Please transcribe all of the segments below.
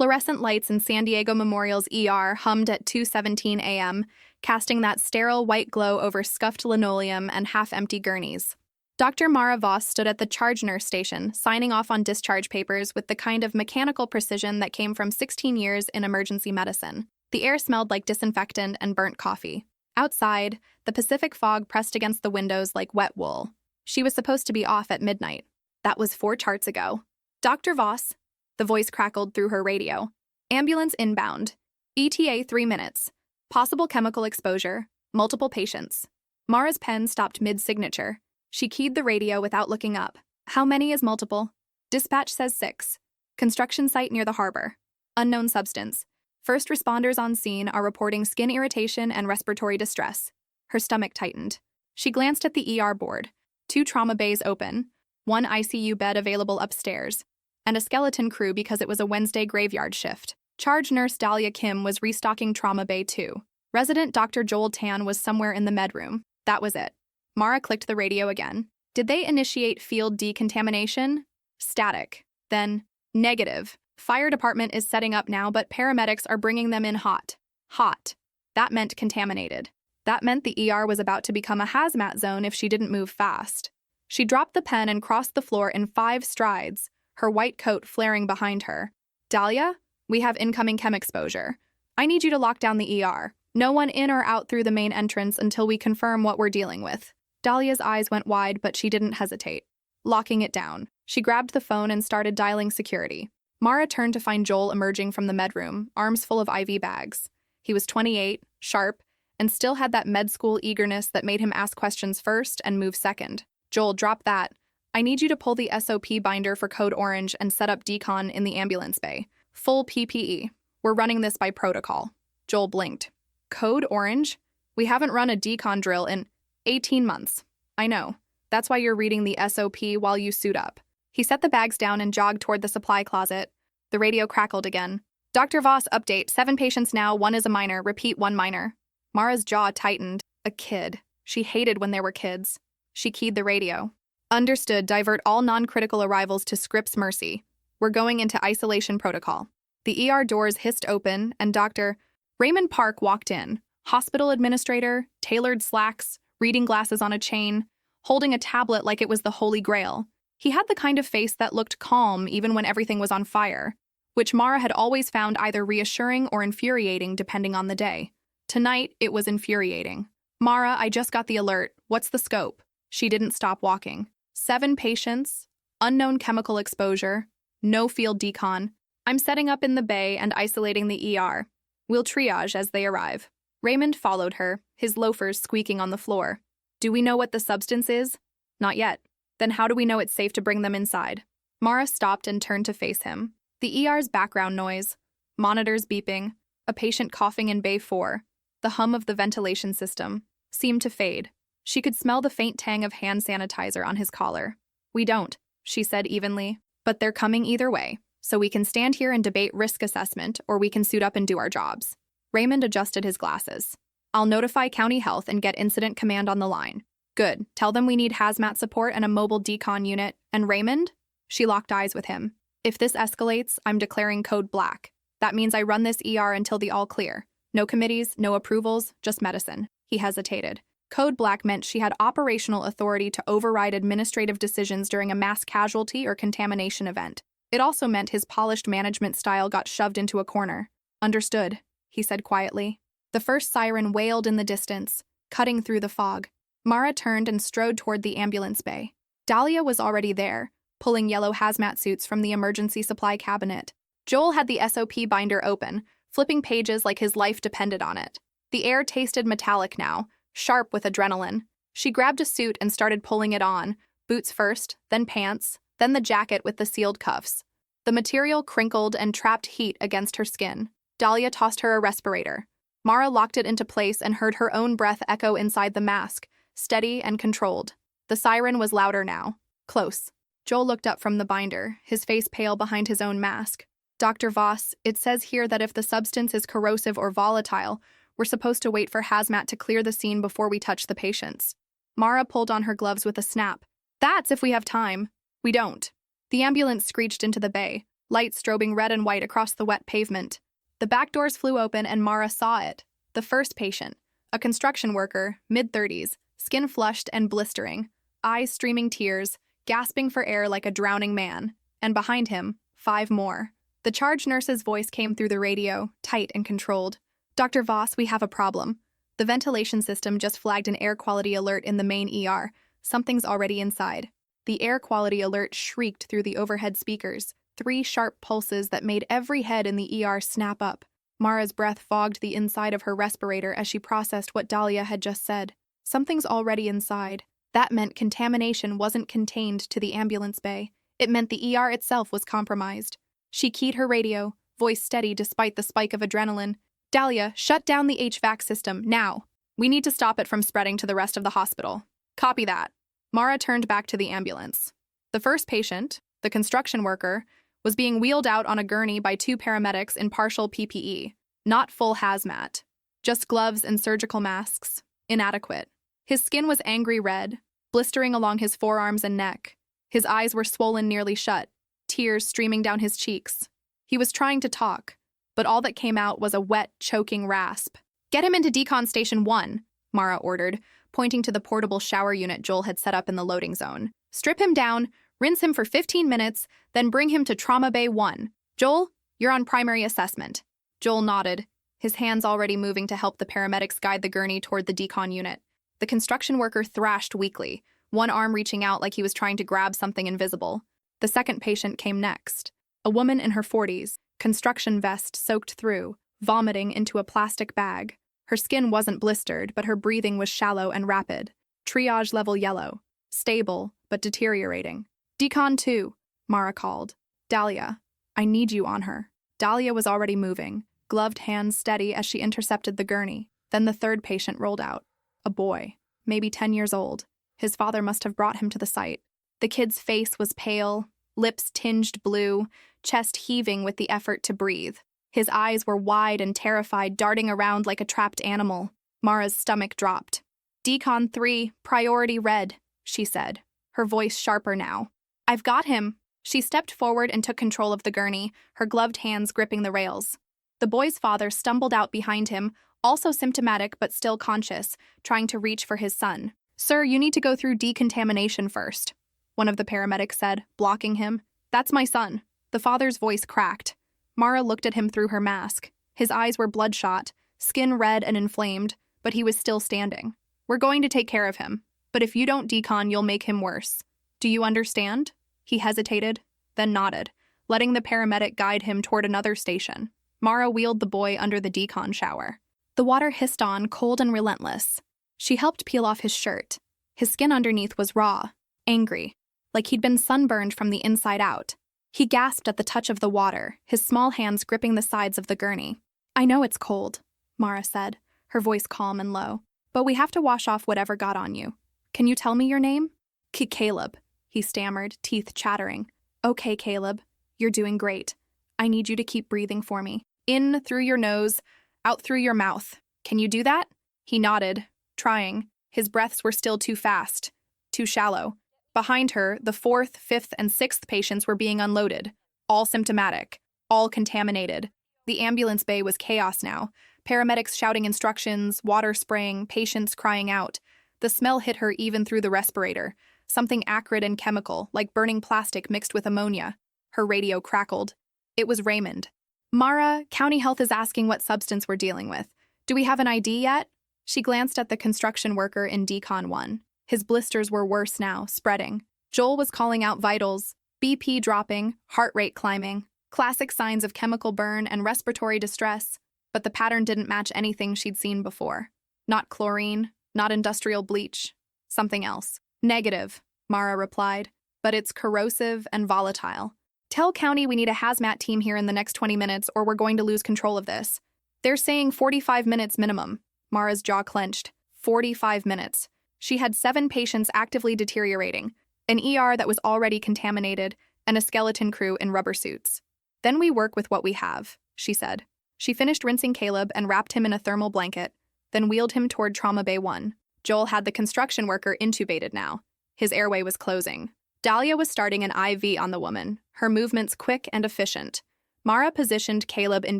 Fluorescent lights in San Diego Memorial's ER hummed at 2:17 a.m., casting that sterile white glow over scuffed linoleum and half-empty gurneys. Dr. Mara Voss stood at the charge nurse station, signing off on discharge papers with the kind of mechanical precision that came from 16 years in emergency medicine. The air smelled like disinfectant and burnt coffee. Outside, the Pacific fog pressed against the windows like wet wool. She was supposed to be off at midnight. That was 4 charts ago. Dr. Voss, the voice crackled through her radio. Ambulance inbound. ETA 3 minutes. Possible chemical exposure. Multiple patients. Mara's pen stopped mid-signature. She keyed the radio without looking up. How many is multiple? Dispatch says 6. Construction site near the harbor. Unknown substance. First responders on scene are reporting skin irritation and respiratory distress. Her stomach tightened. She glanced at the ER board. 2 trauma bays open, 1 ICU bed available upstairs, and a skeleton crew because it was a Wednesday graveyard shift. Charge nurse Dahlia Kim was restocking trauma bay 2. Resident Dr. Joel Tan was somewhere in the med room. That was it. Mara clicked the radio again. Did they initiate field decontamination? Static. Then, negative. Fire department is setting up now, but paramedics are bringing them in hot. Hot. That meant contaminated. That meant the ER was about to become a hazmat zone if she didn't move fast. She dropped the pen and crossed the floor in 5 strides, her white coat flaring behind her. Dahlia, we have incoming chem exposure. I need you to lock down the ER. No one in or out through the main entrance until we confirm what we're dealing with. Dahlia's eyes went wide, but she didn't hesitate. Locking it down. She grabbed the phone and started dialing security. Mara turned to find Joel emerging from the med room, arms full of IV bags. He was 28, sharp, and still had that med school eagerness that made him ask questions first and move second. Joel, drop that. I need you to pull the SOP binder for Code Orange and set up decon in the ambulance bay. Full PPE. We're running this by protocol. Joel blinked. Code Orange? We haven't run a decon drill in 18 months. I know. That's why you're reading the SOP while you suit up. He set the bags down and jogged toward the supply closet. The radio crackled again. Dr. Voss, update. 7 patients now, 1 is a minor. Repeat, 1 minor. Mara's jaw tightened. A kid. She hated when there were kids. She keyed the radio. Understood. Divert all non-critical arrivals to Scripps Mercy. We're going into isolation protocol. The ER doors hissed open, and Dr. Raymond Park walked in. Hospital administrator, tailored slacks, reading glasses on a chain, holding a tablet like it was the Holy Grail. He had the kind of face that looked calm even when everything was on fire, which Mara had always found either reassuring or infuriating depending on the day. Tonight, it was infuriating. Mara, I just got the alert. What's the scope? She didn't stop walking. 7 patients, unknown chemical exposure, no field decon. I'm setting up in the bay and isolating the ER. We'll triage as they arrive. Raymond followed her, his loafers squeaking on the floor. Do we know what the substance is? Not yet. Then how do we know it's safe to bring them inside? Mara stopped and turned to face him. The ER's background noise, monitors beeping, a patient coughing in Bay 4, the hum of the ventilation system, seemed to fade. She could smell the faint tang of hand sanitizer on his collar. We don't, she said evenly, but they're coming either way, so we can stand here and debate risk assessment, or we can suit up and do our jobs. Raymond adjusted his glasses. I'll notify County Health and get Incident Command on the line. Good. Tell them we need hazmat support and a mobile decon unit. And Raymond? She locked eyes with him. If this escalates, I'm declaring code black. That means I run this ER until the all clear. No committees, no approvals, just medicine. He hesitated. Code black meant she had operational authority to override administrative decisions during a mass casualty or contamination event. It also meant his polished management style got shoved into a corner. Understood, he said quietly. The first siren wailed in the distance, cutting through the fog. Mara turned and strode toward the ambulance bay. Dahlia was already there, pulling yellow hazmat suits from the emergency supply cabinet. Joel had the SOP binder open, flipping pages like his life depended on it. The air tasted metallic now, sharp with adrenaline. She grabbed a suit and started pulling it on, boots first, then pants, then the jacket with the sealed cuffs. The material crinkled and trapped heat against her skin. Dahlia tossed her a respirator. Mara locked it into place and heard her own breath echo inside the mask, steady and controlled. The siren was louder now. Close. Joel looked up from the binder, his face pale behind his own mask. Dr. Voss, it says here that if the substance is corrosive or volatile, we're supposed to wait for hazmat to clear the scene before we touch the patients. Mara pulled on her gloves with a snap. That's if we have time. We don't. The ambulance screeched into the bay, lights strobing red and white across the wet pavement. The back doors flew open and Mara saw it. The first patient, a construction worker, mid-30s, skin flushed and blistering, eyes streaming tears, gasping for air like a drowning man. And behind him, 5 more. The charge nurse's voice came through the radio, tight and controlled. "Dr. Voss, we have a problem. The ventilation system just flagged an air quality alert in the main ER. Something's already inside." The air quality alert shrieked through the overhead speakers, 3 sharp pulses that made every head in the ER snap up. Mara's breath fogged the inside of her respirator as she processed what Dahlia had just said. Something's already inside. That meant contamination wasn't contained to the ambulance bay. It meant the ER itself was compromised. She keyed her radio, voice steady despite the spike of adrenaline. "Dahlia, shut down the HVAC system, now. We need to stop it from spreading to the rest of the hospital." "Copy that." Mara turned back to the ambulance. The first patient, the construction worker, was being wheeled out on a gurney by 2 paramedics in partial PPE, not full hazmat. Just gloves and surgical masks, inadequate. His skin was angry red, blistering along his forearms and neck. His eyes were swollen nearly shut, tears streaming down his cheeks. He was trying to talk, but all that came out was a wet, choking rasp. "Get him into Decon Station 1, Mara ordered, pointing to the portable shower unit Joel had set up in the loading zone. "Strip him down, rinse him for 15 minutes, then bring him to Trauma Bay 1. Joel, you're on primary assessment." Joel nodded, his hands already moving to help the paramedics guide the gurney toward the decon unit. The construction worker thrashed weakly, one arm reaching out like he was trying to grab something invisible. The second patient came next, a woman in her 40s, construction vest soaked through, vomiting into a plastic bag. Her skin wasn't blistered, but her breathing was shallow and rapid. Triage level yellow. Stable, but deteriorating. "Decon 2, Mara called. "Dahlia, I need you on her." Dahlia was already moving, gloved hands steady as she intercepted the gurney. Then the third patient rolled out. A boy, maybe 10 years old. His father must have brought him to the site. The kid's face was pale, lips tinged blue, chest heaving with the effort to breathe. His eyes were wide and terrified, darting around like a trapped animal. Mara's stomach dropped. "Decon 3, priority red," she said, her voice sharper now. "I've got him." She stepped forward and took control of the gurney, her gloved hands gripping the rails. The boy's father stumbled out behind him, also symptomatic but still conscious, trying to reach for his son. "Sir, you need to go through decontamination first," one of the paramedics said, blocking him. "That's my son." The father's voice cracked. Mara looked at him through her mask. His eyes were bloodshot, skin red and inflamed, but he was still standing. "We're going to take care of him, but if you don't decon, you'll make him worse. Do you understand?" He hesitated, then nodded, letting the paramedic guide him toward another station. Mara wheeled the boy under the decon shower. The water hissed on, cold and relentless. She helped peel off his shirt. His skin underneath was raw, angry, like he'd been sunburned from the inside out. He gasped at the touch of the water, his small hands gripping the sides of the gurney. "I know it's cold," Mara said, her voice calm and low, "but we have to wash off whatever got on you. Can you tell me your name?" "Caleb," he stammered, teeth chattering. "Okay, Caleb, you're doing great. I need you to keep breathing for me. In through your nose, out through your mouth. Can you do that?" He nodded, trying. His breaths were still too fast, too shallow. Behind her, the 4th, 5th, and 6th patients were being unloaded, all symptomatic, all contaminated. The ambulance bay was chaos now, paramedics shouting instructions, water spraying, patients crying out. The smell hit her even through the respirator, something acrid and chemical, like burning plastic mixed with ammonia. Her radio crackled. It was Raymond. "Mara, County Health is asking what substance we're dealing with. Do we have an ID yet?" She glanced at the construction worker in Decon 1. His blisters were worse now, spreading. Joel was calling out vitals, BP dropping, heart rate climbing, classic signs of chemical burn and respiratory distress, but the pattern didn't match anything she'd seen before. Not chlorine, not industrial bleach, something else. "Negative," Mara replied, "but it's corrosive and volatile. Tell County we need a hazmat team here in the next 20 minutes or we're going to lose control of this." "They're saying 45 minutes minimum." Mara's jaw clenched. 45 minutes. She had 7 patients actively deteriorating, an ER that was already contaminated, and a skeleton crew in rubber suits. "Then we work with what we have," she said. She finished rinsing Caleb and wrapped him in a thermal blanket, then wheeled him toward Trauma Bay 1. Joel had the construction worker intubated now. His airway was closing. Dahlia was starting an IV on the woman, her movements quick and efficient. Mara positioned Caleb in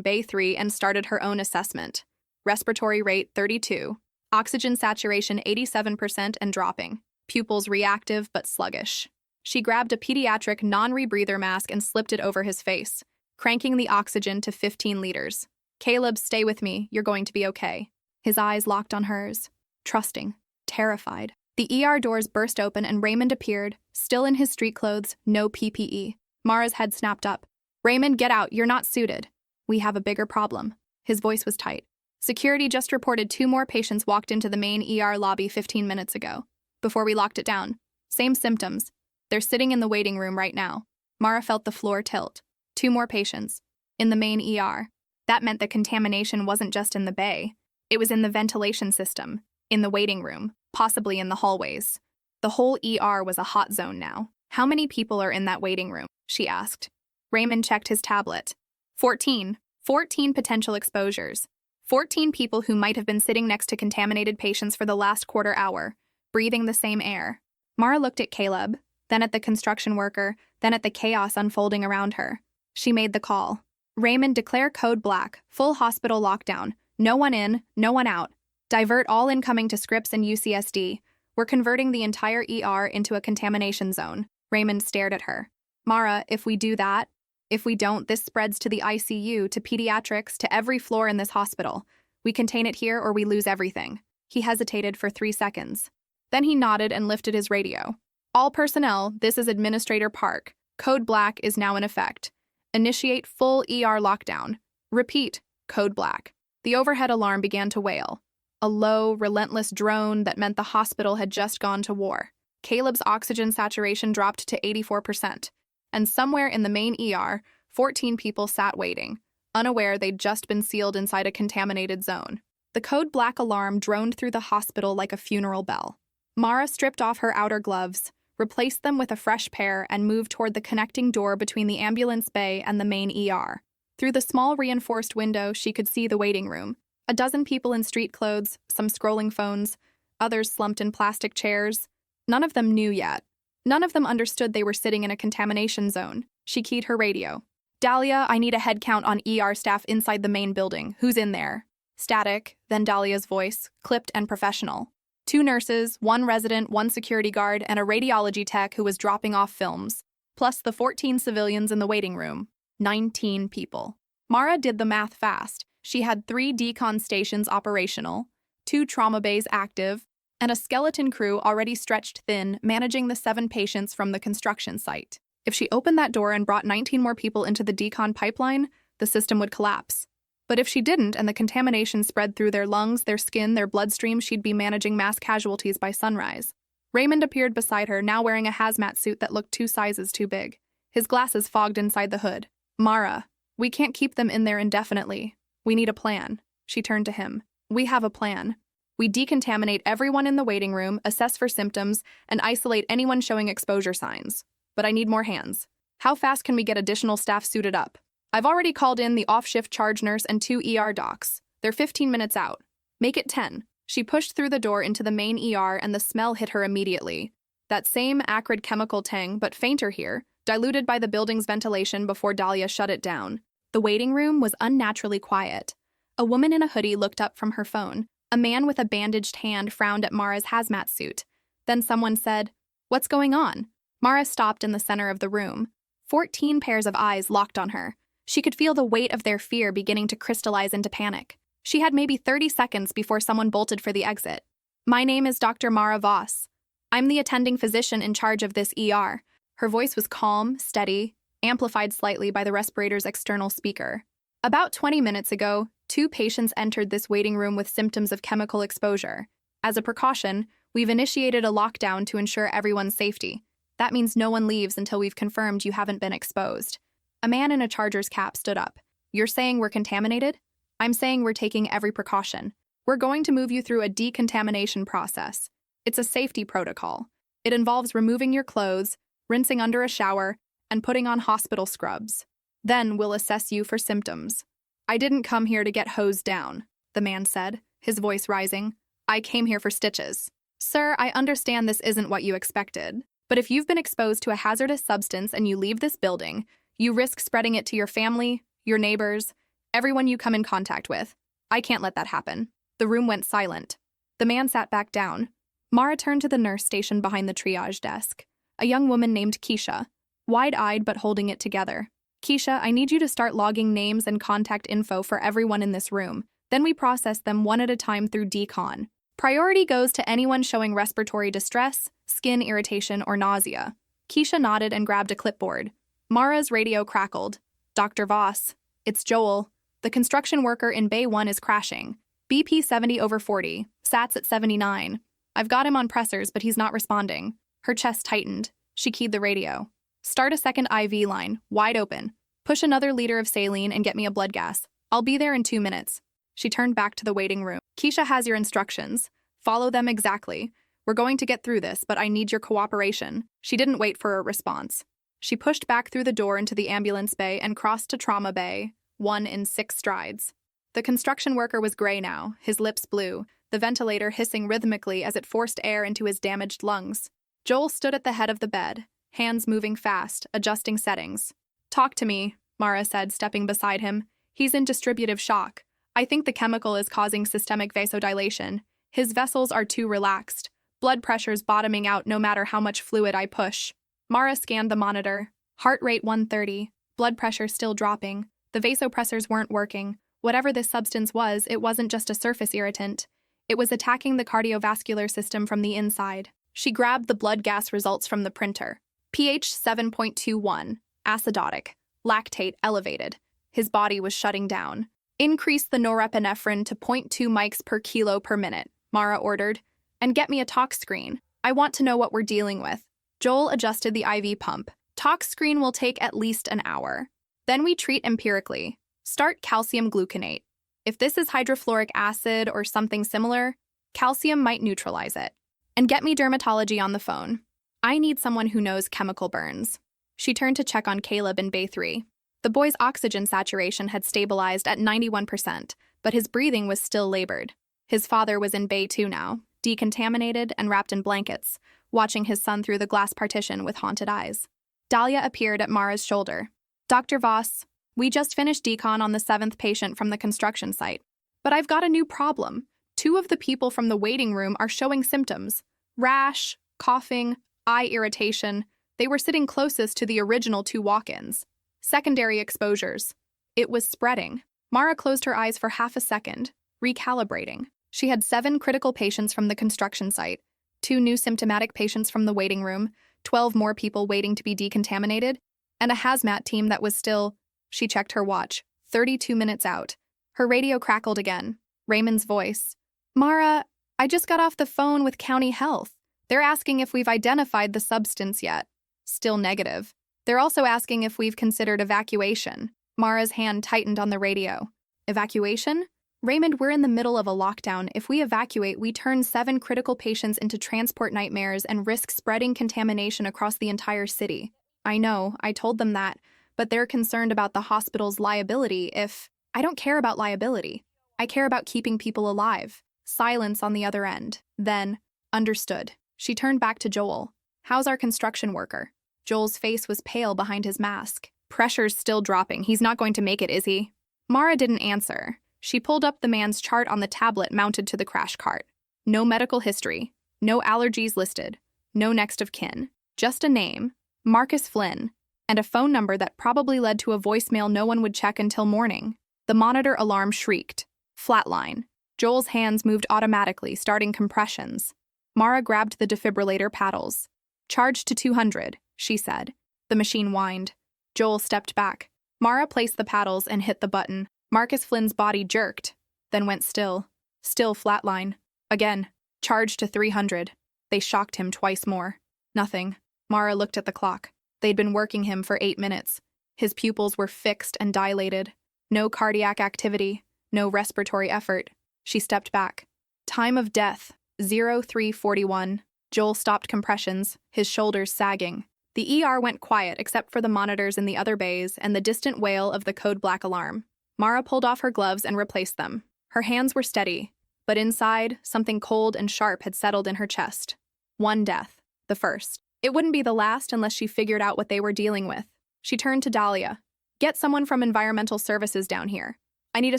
Bay 3 and started her own assessment. Respiratory rate 32. Oxygen saturation 87% and dropping. Pupils reactive but sluggish. She grabbed a pediatric non-rebreather mask and slipped it over his face, cranking the oxygen to 15 liters. Caleb, stay with me. You're going to be okay. His eyes locked on hers, trusting, terrified. The ER doors burst open and Raymond appeared, still in his street clothes, no PPE. Mara's head snapped up. Raymond, get out. You're not suited. We have a bigger problem. His voice was tight. Security just reported 2 more patients walked into the main ER lobby 15 minutes ago, before we locked it down. Same symptoms. They're sitting in the waiting room right now. Mara felt the floor tilt. 2 more patients. In the main ER. That meant the contamination wasn't just in the bay. It was in the ventilation system, in the waiting room, possibly in the hallways. The whole ER was a hot zone now. How many people are in that waiting room? She asked. Raymond checked his tablet. 14. 14 potential exposures. 14 people who might have been sitting next to contaminated patients for the last quarter hour, breathing the same air. Mara looked at Caleb, then at the construction worker, then at the chaos unfolding around her. She made the call. Raymond, declare code black, full hospital lockdown. No one in, no one out. Divert all incoming to Scripps and UCSD. We're converting the entire ER into a contamination zone. Raymond stared at her. Mara, if we do that, if we don't, this spreads to the ICU, to pediatrics, to every floor in this hospital. We contain it here or we lose everything. He hesitated for 3 seconds. Then he nodded and lifted his radio. All personnel, this is Administrator Park. Code black is now in effect. Initiate full ER lockdown. Repeat, code black. The overhead alarm began to wail. A low, relentless drone that meant the hospital had just gone to war. Caleb's oxygen saturation dropped to 84%. And somewhere in the main ER, 14 people sat waiting, unaware they'd just been sealed inside a contaminated zone. The code black alarm droned through the hospital like a funeral bell. Mara stripped off her outer gloves, replaced them with a fresh pair, and moved toward the connecting door between the ambulance bay and the main ER. Through the small reinforced window, she could see the waiting room. A dozen people in street clothes, some scrolling phones, others slumped in plastic chairs. None of them knew yet. None of them understood they were sitting in a contamination zone. She keyed her radio. Dahlia, I need a head count on ER staff inside the main building. Who's in there? Static, then Dahlia's voice, clipped and professional. 2 nurses, 1 resident, 1 security guard, and a radiology tech who was dropping off films, plus the 14 civilians in the waiting room. 19 people. Mara did the math fast. She had 3 decon stations operational, 2 trauma bays active, and a skeleton crew already stretched thin, managing the 7 patients from the construction site. If she opened that door and brought 19 more people into the decon pipeline, the system would collapse. But if she didn't and the contamination spread through their lungs, their skin, their bloodstream, she'd be managing mass casualties by sunrise. Raymond appeared beside her, now wearing a hazmat suit that looked 2 sizes too big. His glasses fogged inside the hood. Mara, we can't keep them in there indefinitely. We need a plan. She turned to him. We have a plan. We decontaminate everyone in the waiting room, assess for symptoms, and isolate anyone showing exposure signs. But I need more hands. How fast can we get additional staff suited up? I've already called in the off-shift charge nurse and 2 ER docs. They're 15 minutes out. Make it 10. She pushed through the door into the main ER and the smell hit her immediately. That same acrid chemical tang, but fainter here, diluted by the building's ventilation before Dahlia shut it down. The waiting room was unnaturally quiet. A woman in a hoodie looked up from her phone. A man with a bandaged hand frowned at Mara's hazmat suit. Then someone said, "What's going on?" Mara stopped in the center of the room. 14 pairs of eyes locked on her. She could feel the weight of their fear beginning to crystallize into panic. She had maybe 30 seconds before someone bolted for the exit. My name is Dr. Mara Voss. I'm the attending physician in charge of this ER. Her voice was calm, steady, amplified slightly by the respirator's external speaker. About 20 minutes ago, 2 patients entered this waiting room with symptoms of chemical exposure. As a precaution, we've initiated a lockdown to ensure everyone's safety. That means no one leaves until we've confirmed you haven't been exposed. A man in a Chargers cap stood up. You're saying we're contaminated? I'm saying we're taking every precaution. We're going to move you through a decontamination process. It's a safety protocol. It involves removing your clothes, rinsing under a shower, and putting on hospital scrubs. Then we'll assess you for symptoms. I didn't come here to get hosed down, the man said, his voice rising. I came here for stitches. Sir, I understand this isn't what you expected, But if you've been exposed to a hazardous substance and you leave this building, you risk spreading it to your family, your neighbors, everyone you come in contact with. I can't let that happen." The room went silent. The man sat back down. Mara turned to the nurse stationed behind the triage desk, a young woman named Keisha, wide-eyed but holding it together. "Keisha, I need you to start logging names and contact info for everyone in this room. Then we process them one at a time through decon. Priority goes to anyone showing respiratory distress, skin irritation, or nausea." Keisha nodded and grabbed a clipboard. Mara's radio crackled. "Dr. Voss, it's Joel. The construction worker in Bay 1 is crashing. BP 70/40, SATs at 79. I've got him on pressors, but he's not responding." Her chest tightened. She keyed the radio. "Start a second IV line, wide open. Push another liter of saline and get me a blood gas. I'll be there in 2 minutes." She turned back to the waiting room. "Keisha has your instructions. Follow them exactly. We're going to get through this, but I need your cooperation." She didn't wait for a response. She pushed back through the door into the ambulance bay and crossed to trauma bay, 1 in 6 strides. The construction worker was gray now, his lips blue, the ventilator hissing rhythmically as it forced air into his damaged lungs. Joel stood at the head of the bed, hands moving fast, adjusting settings. "Talk to me," Mara said, stepping beside him. "He's in distributive shock. I think the chemical is causing systemic vasodilation. His vessels are too relaxed. Blood pressure's bottoming out no matter how much fluid I push." Mara scanned the monitor. Heart rate 130, blood pressure still dropping. The vasopressors weren't working. Whatever this substance was, it wasn't just a surface irritant. It was attacking the cardiovascular system from the inside. She grabbed the blood gas results from the printer. pH 7.21, acidotic, lactate elevated. His body was shutting down. "Increase the norepinephrine to 0.2 mics per kilo per minute," Mara ordered. "And get me a tox screen. I want to know what we're dealing with." Joel adjusted the IV pump. "Tox screen will take at least an hour. Then we treat empirically. Start calcium gluconate. If this is hydrofluoric acid or something similar, calcium might neutralize it. And get me dermatology on the phone. I need someone who knows chemical burns." She turned to check on Caleb in Bay 3. The boy's oxygen saturation had stabilized at 91%, but his breathing was still labored. His father was in Bay 2 now, decontaminated and wrapped in blankets, watching his son through the glass partition with haunted eyes. Dahlia appeared at Mara's shoulder. "Dr. Voss, we just finished decon on the 7th patient from the construction site. But I've got a new problem. 2 of the people from the waiting room are showing symptoms. Rash, coughing, eye irritation. They were sitting closest to the original 2 walk-ins. Secondary exposures. It was spreading." Mara closed her eyes for half a second, recalibrating. She had 7 critical patients from the construction site, 2 new symptomatic patients from the waiting room, 12 more people waiting to be decontaminated, and a hazmat team that was still, she checked her watch, 32 minutes out. Her radio crackled again. Raymond's voice. "Mara, I just got off the phone with County Health. They're asking if we've identified the substance yet. Still negative. They're also asking if we've considered evacuation." Mara's hand tightened on the radio. "Evacuation? Raymond, we're in the middle of a lockdown. If we evacuate, we turn 7 critical patients into transport nightmares and risk spreading contamination across the entire city." "I know, I told them that, but they're concerned about the hospital's liability if—" "I don't care about liability. I care about keeping people alive." Silence on the other end. Then, "Understood." She turned back to Joel. "How's our construction worker?" Joel's face was pale behind his mask. "Pressure's still dropping. He's not going to make it, is he?" Mara didn't answer. She pulled up the man's chart on the tablet mounted to the crash cart. No medical history, no allergies listed, no next of kin. Just a name, Marcus Flynn, and a phone number that probably led to a voicemail no one would check until morning. The monitor alarm shrieked. Flatline. Joel's hands moved automatically, starting compressions. Mara grabbed the defibrillator paddles. "Charge to 200, she said. The machine whined. Joel stepped back. Mara placed the paddles and hit the button. Marcus Flynn's body jerked, then went still. Still flatline. Again. Charge to 300. They shocked him twice more. Nothing. Mara looked at the clock. They'd been working him for 8 minutes. His pupils were fixed and dilated. No cardiac activity. No respiratory effort. She stepped back. Time of death, 0341. Joel stopped compressions, his shoulders sagging. The ER went quiet except for the monitors in the other bays and the distant wail of the code black alarm. Mara pulled off her gloves and replaced them. Her hands were steady, but inside, something cold and sharp had settled in her chest. One death, the first. It wouldn't be the last unless she figured out what they were dealing with. She turned to Dahlia. Get someone from environmental services down here. I need a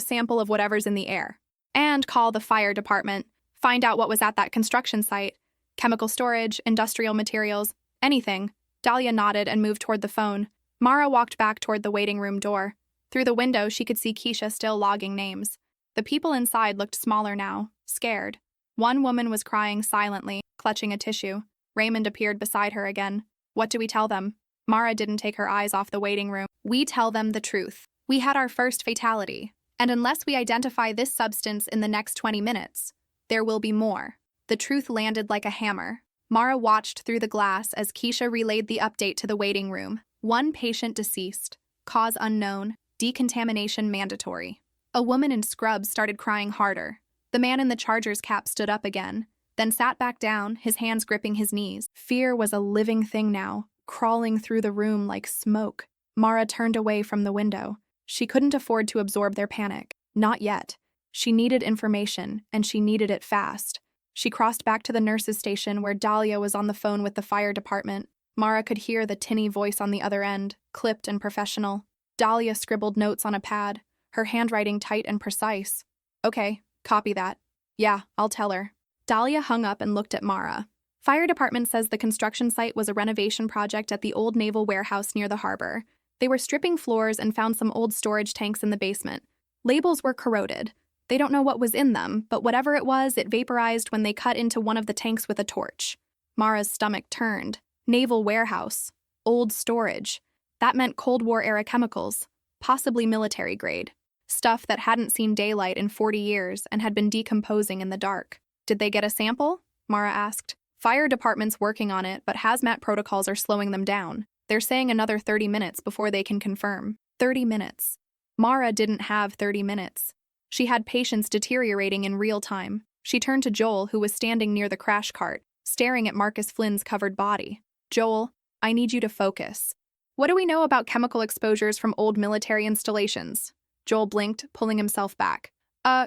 sample of whatever's in the air. And call the fire department. Find out what was at that construction site. Chemical storage, industrial materials, anything. Dahlia nodded and moved toward the phone. Mara walked back toward the waiting room door. Through the window, she could see Keisha still logging names. The people inside looked smaller now, scared. One woman was crying silently, clutching a tissue. Raymond appeared beside her again. What do we tell them? Mara didn't take her eyes off the waiting room. We tell them the truth. We had our first fatality. And unless we identify this substance in the next 20 minutes, there will be more. The truth landed like a hammer. Mara watched through the glass as Keisha relayed the update to the waiting room. 1 patient deceased. Cause unknown. Decontamination mandatory. A woman in scrubs started crying harder. The man in the Charger's cap stood up again, then sat back down, his hands gripping his knees. Fear was a living thing now, crawling through the room like smoke. Mara turned away from the window. She couldn't afford to absorb their panic. Not yet. She needed information, and she needed it fast. She crossed back to the nurse's station where Dahlia was on the phone with the fire department. Mara could hear the tinny voice on the other end, clipped and professional. Dahlia scribbled notes on a pad, her handwriting tight and precise. Okay, copy that. Yeah, I'll tell her. Dahlia hung up and looked at Mara. Fire department says the construction site was a renovation project at the old naval warehouse near the harbor. They were stripping floors and found some old storage tanks in the basement. Labels were corroded. They don't know what was in them, but whatever it was, it vaporized when they cut into one of the tanks with a torch. Mara's stomach turned. Naval warehouse. Old storage. That meant Cold War-era chemicals, possibly military grade. Stuff that hadn't seen daylight in 40 years and had been decomposing in the dark. Did they get a sample? Mara asked. Fire department's working on it, but hazmat protocols are slowing them down. They're saying another 30 minutes before they can confirm. 30 minutes. Mara didn't have 30 minutes. She had patients deteriorating in real time. She turned to Joel, who was standing near the crash cart, staring at Marcus Flynn's covered body. Joel, I need you to focus. What do we know about chemical exposures from old military installations? Joel blinked, pulling himself back.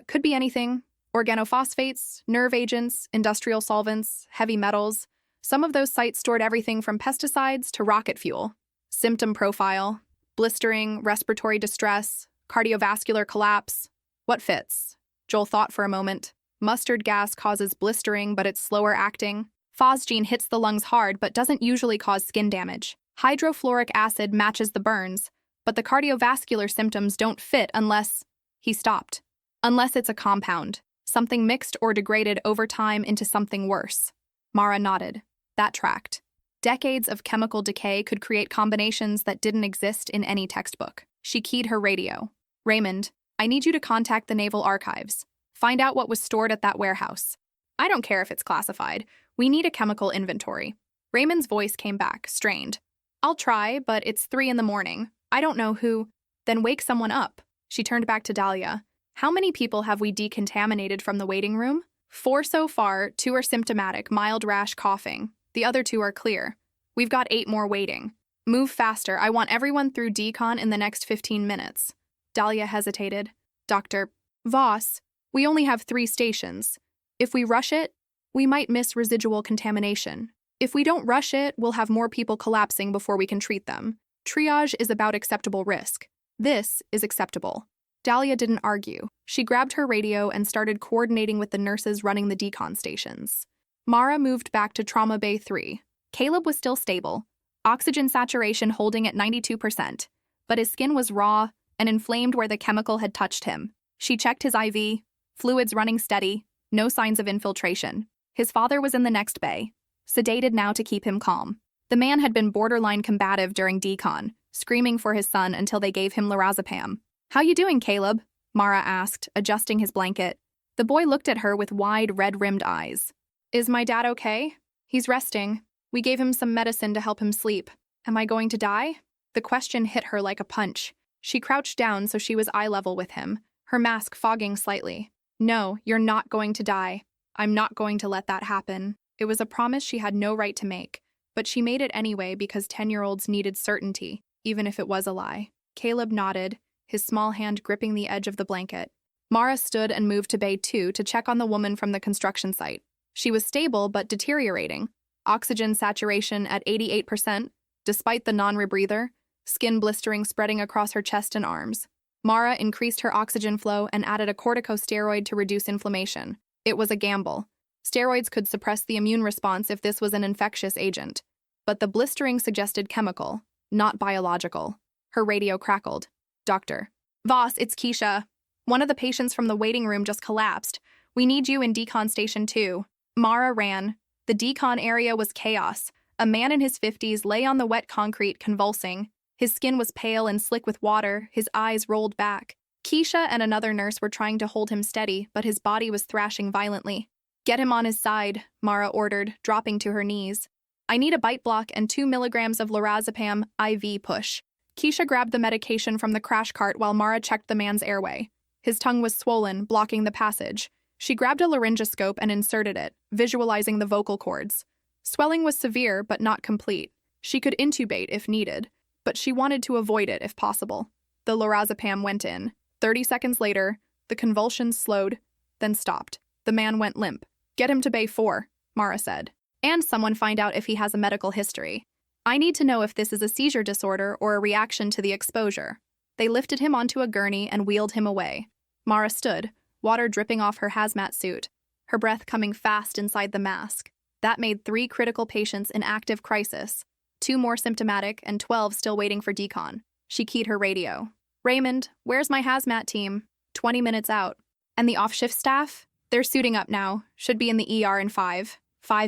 Could be anything. Organophosphates, nerve agents, industrial solvents, heavy metals. Some of those sites stored everything from pesticides to rocket fuel. Symptom profile: blistering, respiratory distress, cardiovascular collapse. What fits? Joel thought for a moment. Mustard gas causes blistering, but it's slower acting. Phosgene hits the lungs hard, but doesn't usually cause skin damage. Hydrofluoric acid matches the burns, but the cardiovascular symptoms don't fit unless... He stopped. Unless it's a compound. Something mixed or degraded over time into something worse. Mara nodded. That tracked. Decades of chemical decay could create combinations that didn't exist in any textbook. She keyed her radio. Raymond, I need you to contact the Naval Archives. Find out what was stored at that warehouse. I don't care if it's classified. We need a chemical inventory. Raymond's voice came back, strained. I'll try, but it's 3 a.m. I don't know who. Then wake someone up. She turned back to Dahlia. How many people have we decontaminated from the waiting room? 4 so far, 2 are symptomatic, mild rash, coughing. The other 2 are clear. We've got 8 more waiting. Move faster. I want everyone through decon in the next 15 minutes. Dahlia hesitated. Dr. Voss, we only have 3 stations. If we rush it, we might miss residual contamination. If we don't rush it, we'll have more people collapsing before we can treat them. Triage is about acceptable risk. This is acceptable. Dahlia didn't argue. She grabbed her radio and started coordinating with the nurses running the decon stations. Mara moved back to Trauma Bay 3. Caleb was still stable, oxygen saturation holding at 92%, but his skin was raw and inflamed where the chemical had touched him. She checked his IV, fluids running steady, no signs of infiltration. His father was in the next bay, sedated now to keep him calm. The man had been borderline combative during decon, screaming for his son until they gave him lorazepam. How you doing, Caleb? Mara asked, adjusting his blanket. The boy looked at her with wide, red-rimmed eyes. Is my dad okay? He's resting. We gave him some medicine to help him sleep. Am I going to die? The question hit her like a punch. She crouched down so she was eye level with him, her mask fogging slightly. No, you're not going to die. I'm not going to let that happen. It was a promise she had no right to make, but she made it anyway because 10-year-olds needed certainty, even if it was a lie. Caleb nodded, his small hand gripping the edge of the blanket. Mara stood and moved to Bay 2 to check on the woman from the construction site. She was stable but deteriorating. oxygen saturation at 88%, despite the non-rebreather, skin blistering spreading across her chest and arms. Mara increased her oxygen flow and added a corticosteroid to reduce inflammation. It was a gamble. Steroids could suppress the immune response if this was an infectious agent. But the blistering suggested chemical, not biological. Her radio crackled. Doctor. Voss, it's Keisha. One of the patients from the waiting room just collapsed. We need you in decon station 2. Mara ran. The decon area was chaos. A man in his 50s lay on the wet concrete, convulsing. His skin was pale and slick with water, his eyes rolled back. Keisha and another nurse were trying to hold him steady, but his body was thrashing violently. Get him on his side, Mara ordered, dropping to her knees. I need a bite block and 2 milligrams of lorazepam IV push. Keisha grabbed the medication from the crash cart while Mara checked the man's airway. His tongue was swollen, blocking the passage. She grabbed a laryngoscope and inserted it, visualizing the vocal cords. Swelling was severe but not complete. She could intubate if needed, but she wanted to avoid it if possible. The lorazepam went in. 30 seconds later, the convulsions slowed, then stopped. The man went limp. Get him to Bay 4, Mara said. And someone find out if he has a medical history. I need to know if this is a seizure disorder or a reaction to the exposure. They lifted him onto a gurney and wheeled him away. Mara stood, water dripping off her hazmat suit, her breath coming fast inside the mask. That made 3 critical patients in active crisis, 2 more symptomatic and 12 still waiting for decon. She keyed her radio. Raymond, where's my hazmat team? 20 minutes out. And the off-shift staff? They're suiting up now. Should be in the ER in 5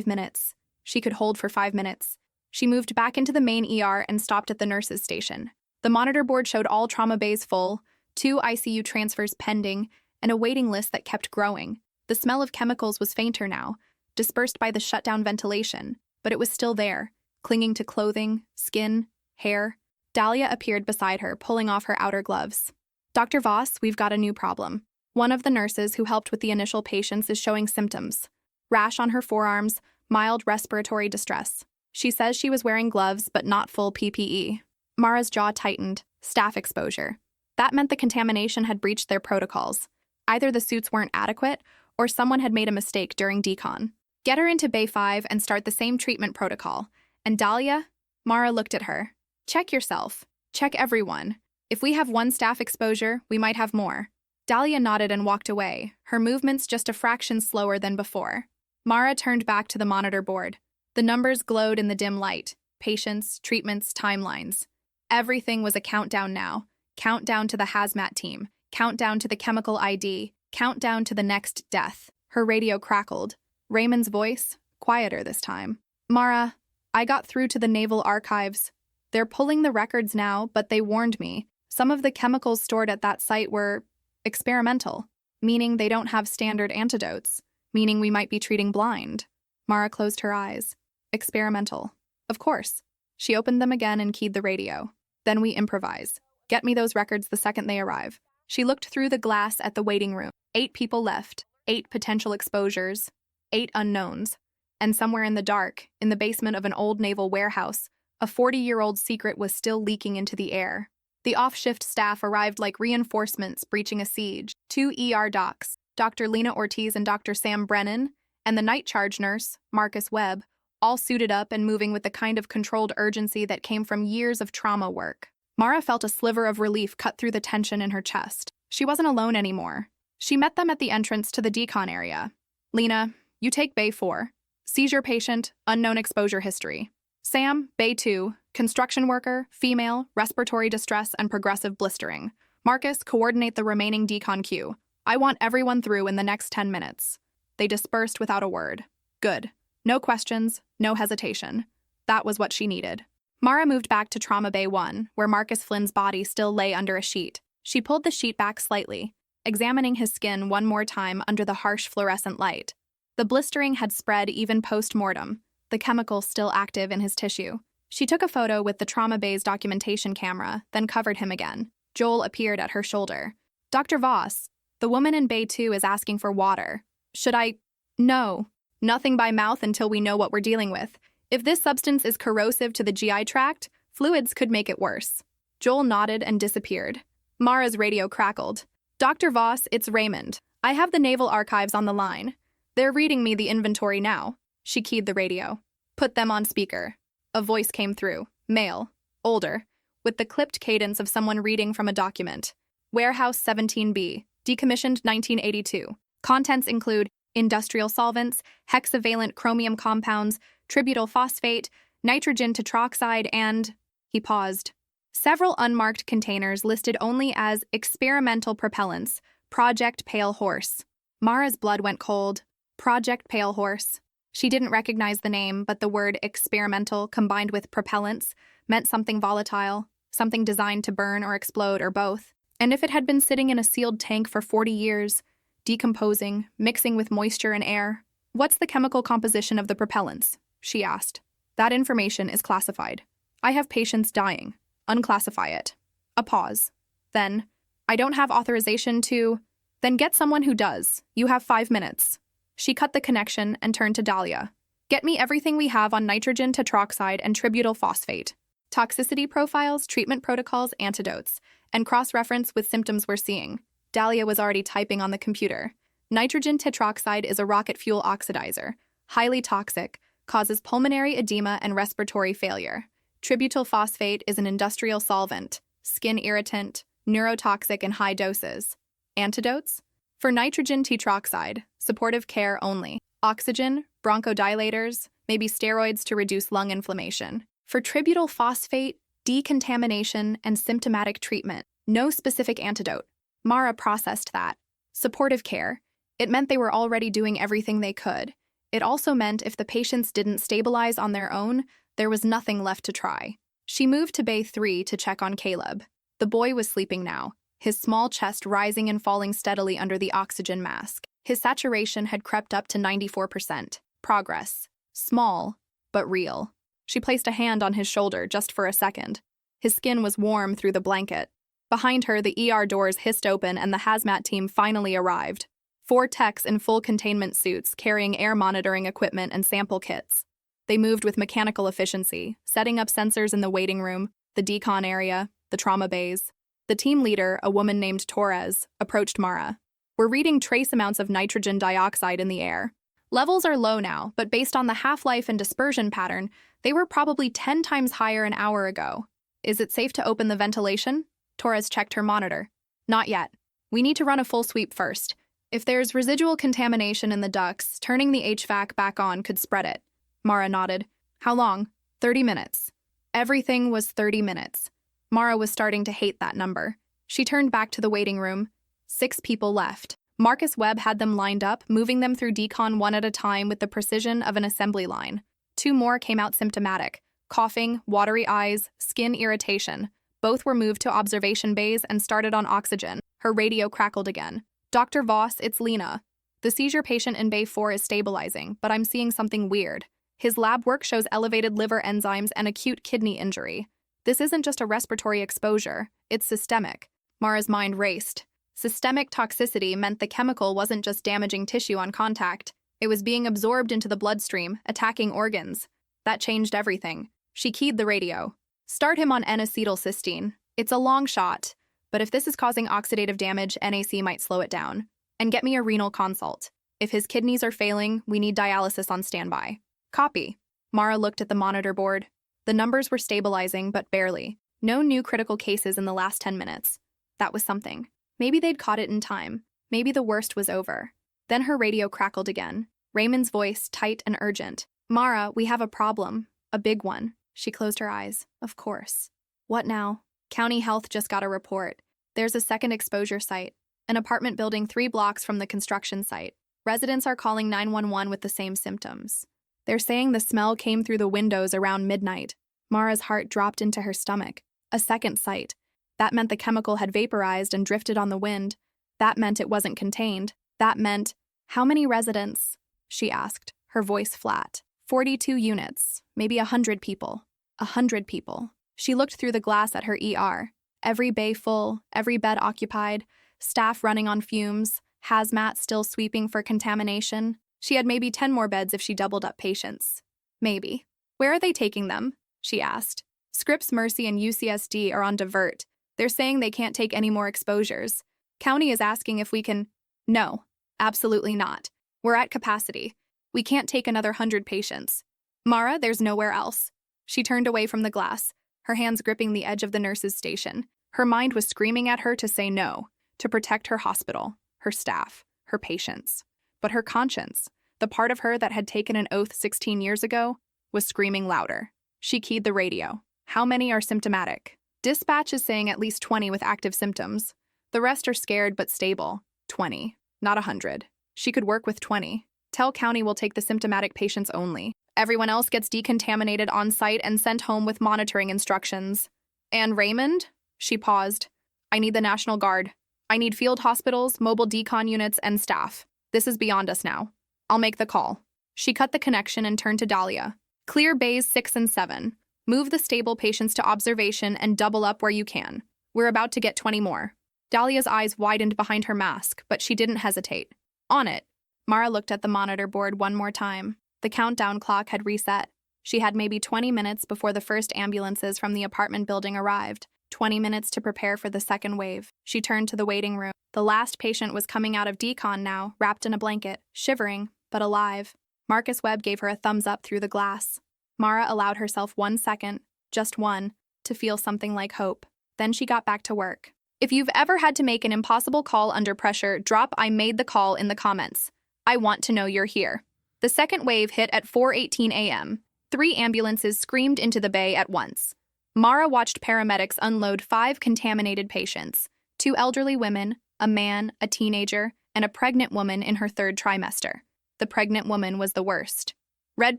minutes. She could hold for 5 minutes. She moved back into the main ER and stopped at the nurses' station. The monitor board showed all trauma bays full, 2 ICU transfers pending, and a waiting list that kept growing. The smell of chemicals was fainter now, dispersed by the shutdown ventilation, but it was still there, clinging to clothing, skin, hair. Dahlia appeared beside her, pulling off her outer gloves. Dr. Voss, we've got a new problem. One of the nurses who helped with the initial patients is showing symptoms. Rash on her forearms, mild respiratory distress. She says she was wearing gloves, but not full PPE. Mara's jaw tightened. Staph exposure. That meant the contamination had breached their protocols. Either the suits weren't adequate, or someone had made a mistake during decon. Get her into Bay 5 and start the same treatment protocol. And Dahlia? Mara looked at her. Check yourself. Check everyone. If we have 1 staph exposure, we might have more. Dahlia nodded and walked away, her movements just a fraction slower than before. Mara turned back to the monitor board. The numbers glowed in the dim light. Patients, treatments, timelines. Everything was a countdown now. Countdown to the hazmat team. Countdown to the chemical ID. Countdown to the next death. Her radio crackled. Raymond's voice, quieter this time. Mara, I got through to the Naval Archives. They're pulling the records now, but they warned me. Some of the chemicals stored at that site were experimental, meaning they don't have standard antidotes, meaning we might be treating blind. Mara closed her eyes. Experimental. Of course. She opened them again and keyed the radio. Then we improvise. Get me those records the second they arrive. She looked through the glass at the waiting room. 8 people left, 8 potential exposures, 8 unknowns. And somewhere in the dark, in the basement of an old naval warehouse, a 40-year-old secret was still leaking into the air. The off-shift staff arrived like reinforcements breaching a siege. 2 ER docs, Dr. Lena Ortiz and Dr. Sam Brennan, and the night charge nurse, Marcus Webb, all suited up and moving with the kind of controlled urgency that came from years of trauma work. Mara felt a sliver of relief cut through the tension in her chest. She wasn't alone anymore. She met them at the entrance to the decon area. Lena, you take Bay 4. Seizure patient, unknown exposure history. Sam, Bay 2, construction worker, female, respiratory distress, and progressive blistering. Marcus, coordinate the remaining decon queue. I want everyone through in the next 10 minutes. They dispersed without a word. Good. No questions, no hesitation. That was what she needed. Mara moved back to Trauma Bay 1, where Marcus Flynn's body still lay under a sheet. She pulled the sheet back slightly, examining his skin one more time under the harsh fluorescent light. The blistering had spread even post-mortem, the chemical still active in his tissue. She took a photo with the Trauma Bay's documentation camera, then covered him again. Joel appeared at her shoulder. Dr. Voss, the woman in Bay 2 is asking for water. Should I? No. Nothing by mouth until we know what we're dealing with. If this substance is corrosive to the GI tract, fluids could make it worse. Joel nodded and disappeared. Mara's radio crackled. Dr. Voss, it's Raymond. I have the Naval Archives on the line. They're reading me the inventory now. She keyed the radio. Put them on speaker. A voice came through, male, older, with the clipped cadence of someone reading from a document. Warehouse 17B, decommissioned 1982. Contents include industrial solvents, hexavalent chromium compounds, tributyl phosphate, nitrogen tetroxide, and… He paused. Several unmarked containers listed only as experimental propellants, Project Pale Horse. Mara's blood went cold. Project Pale Horse. She didn't recognize the name, but the word experimental combined with propellants meant something volatile, something designed to burn or explode or both. And if it had been sitting in a sealed tank for 40 years, decomposing, mixing with moisture and air, what's the chemical composition of the propellants? She asked. That information is classified. I have patients dying. Unclassify it. A pause. Then, I don't have authorization to… Then get someone who does. You have 5 minutes. She cut the connection and turned to Dahlia. Get me everything we have on nitrogen tetroxide and tributyl phosphate. Toxicity profiles, treatment protocols, antidotes, and cross-reference with symptoms we're seeing. Dahlia was already typing on the computer. Nitrogen tetroxide is a rocket fuel oxidizer, highly toxic, causes pulmonary edema and respiratory failure. Tributyl phosphate is an industrial solvent, skin irritant, neurotoxic in high doses. Antidotes? For nitrogen tetroxide, supportive care only. Oxygen, bronchodilators, maybe steroids to reduce lung inflammation. For tributyl phosphate, decontamination and symptomatic treatment. No specific antidote. Mara processed that. Supportive care. It meant they were already doing everything they could. It also meant if the patients didn't stabilize on their own, there was nothing left to try. She moved to Bay 3 to check on Caleb. The boy was sleeping now, his small chest rising and falling steadily under the oxygen mask. His saturation had crept up to 94%. Progress. Small, but real. She placed a hand on his shoulder just for a second. His skin was warm through the blanket. Behind her, the ER doors hissed open and the hazmat team finally arrived. 4 techs in full containment suits carrying air monitoring equipment and sample kits. They moved with mechanical efficiency, setting up sensors in the waiting room, the decon area, the trauma bays. The team leader, a woman named Torres, approached Mara. We're reading trace amounts of nitrogen dioxide in the air. Levels are low now, but based on the half-life and dispersion pattern, they were probably 10 times higher an hour ago. Is it safe to open the ventilation? Torres checked her monitor. Not yet. We need to run a full sweep first. If there's residual contamination in the ducts, turning the HVAC back on could spread it. Mara nodded. How long? 30 minutes. Everything was 30 minutes. Mara was starting to hate that number. She turned back to the waiting room. 6 people left. Marcus Webb had them lined up, moving them through decon one at a time with the precision of an assembly line. 2 more came out symptomatic. Coughing, watery eyes, skin irritation. Both were moved to observation bays and started on oxygen. Her radio crackled again. Dr. Voss, it's Lena. The seizure patient in Bay 4 is stabilizing, but I'm seeing something weird. His lab work shows elevated liver enzymes and acute kidney injury. This isn't just a respiratory exposure, it's systemic. Mara's mind raced. Systemic toxicity meant the chemical wasn't just damaging tissue on contact, it was being absorbed into the bloodstream, attacking organs. That changed everything. She keyed the radio. Start him on N-acetylcysteine. It's a long shot, but if this is causing oxidative damage, NAC might slow it down. And get me a renal consult. If his kidneys are failing, we need dialysis on standby. Copy. Mara looked at the monitor board. The numbers were stabilizing, but barely. No new critical cases in the last 10 minutes. That was something. Maybe they'd caught it in time. Maybe the worst was over. Then her radio crackled again. Raymond's voice, tight and urgent. Mara, we have a problem. A big one. She closed her eyes. Of course. What now? County Health just got a report. There's a second exposure site. An apartment building 3 blocks from the construction site. Residents are calling 911 with the same symptoms. They're saying the smell came through the windows around midnight. Mara's heart dropped into her stomach. A second site. That meant the chemical had vaporized and drifted on the wind. That meant it wasn't contained. That meant… How many residents? She asked, her voice flat. 42 units. Maybe 100 people. 100 people. She looked through the glass at her ER. Every bay full, every bed occupied, staff running on fumes, hazmat still sweeping for contamination. She had maybe 10 more beds if she doubled up patients. Maybe. Where are they taking them? She asked. Scripps Mercy and UCSD are on divert. They're saying they can't take any more exposures. County is asking if we can… No, absolutely not. We're at capacity. We can't take another 100 patients. Mara, there's nowhere else. She turned away from the glass, her hands gripping the edge of the nurse's station. Her mind was screaming at her to say no, to protect her hospital, her staff, her patients. But her conscience, the part of her that had taken an oath 16 years ago, was screaming louder. She keyed the radio. How many are symptomatic? Dispatch is saying at least 20 with active symptoms. The rest are scared but stable. 20, not 100. She could work with 20. Tell County will take the symptomatic patients only. Everyone else gets decontaminated on site and sent home with monitoring instructions. And Raymond? She paused. I need the National Guard. I need field hospitals, mobile decon units, and staff. This is beyond us now. I'll make the call. She cut the connection and turned to Dahlia. Clear bays 6 and 7. Move the stable patients to observation and double up where you can. We're about to get 20 more. Dahlia's eyes widened behind her mask, but she didn't hesitate. On it. Mara looked at the monitor board one more time. The countdown clock had reset. She had maybe 20 minutes before the first ambulances from the apartment building arrived. 20 minutes to prepare for the second wave. She turned to the waiting room. The last patient was coming out of decon now, wrapped in a blanket, shivering, but alive. Marcus Webb gave her a thumbs up through the glass. Mara allowed herself 1 second, just one, to feel something like hope. Then she got back to work. If you've ever had to make an impossible call under pressure, drop "I made the call" in the comments. I want to know you're here. The second wave hit at 4:18 a.m. 3 ambulances screamed into the bay at once. Mara watched paramedics unload 5 contaminated patients, 2 elderly women, a man, a teenager, and a pregnant woman in her 3rd trimester. The pregnant woman was the worst. Red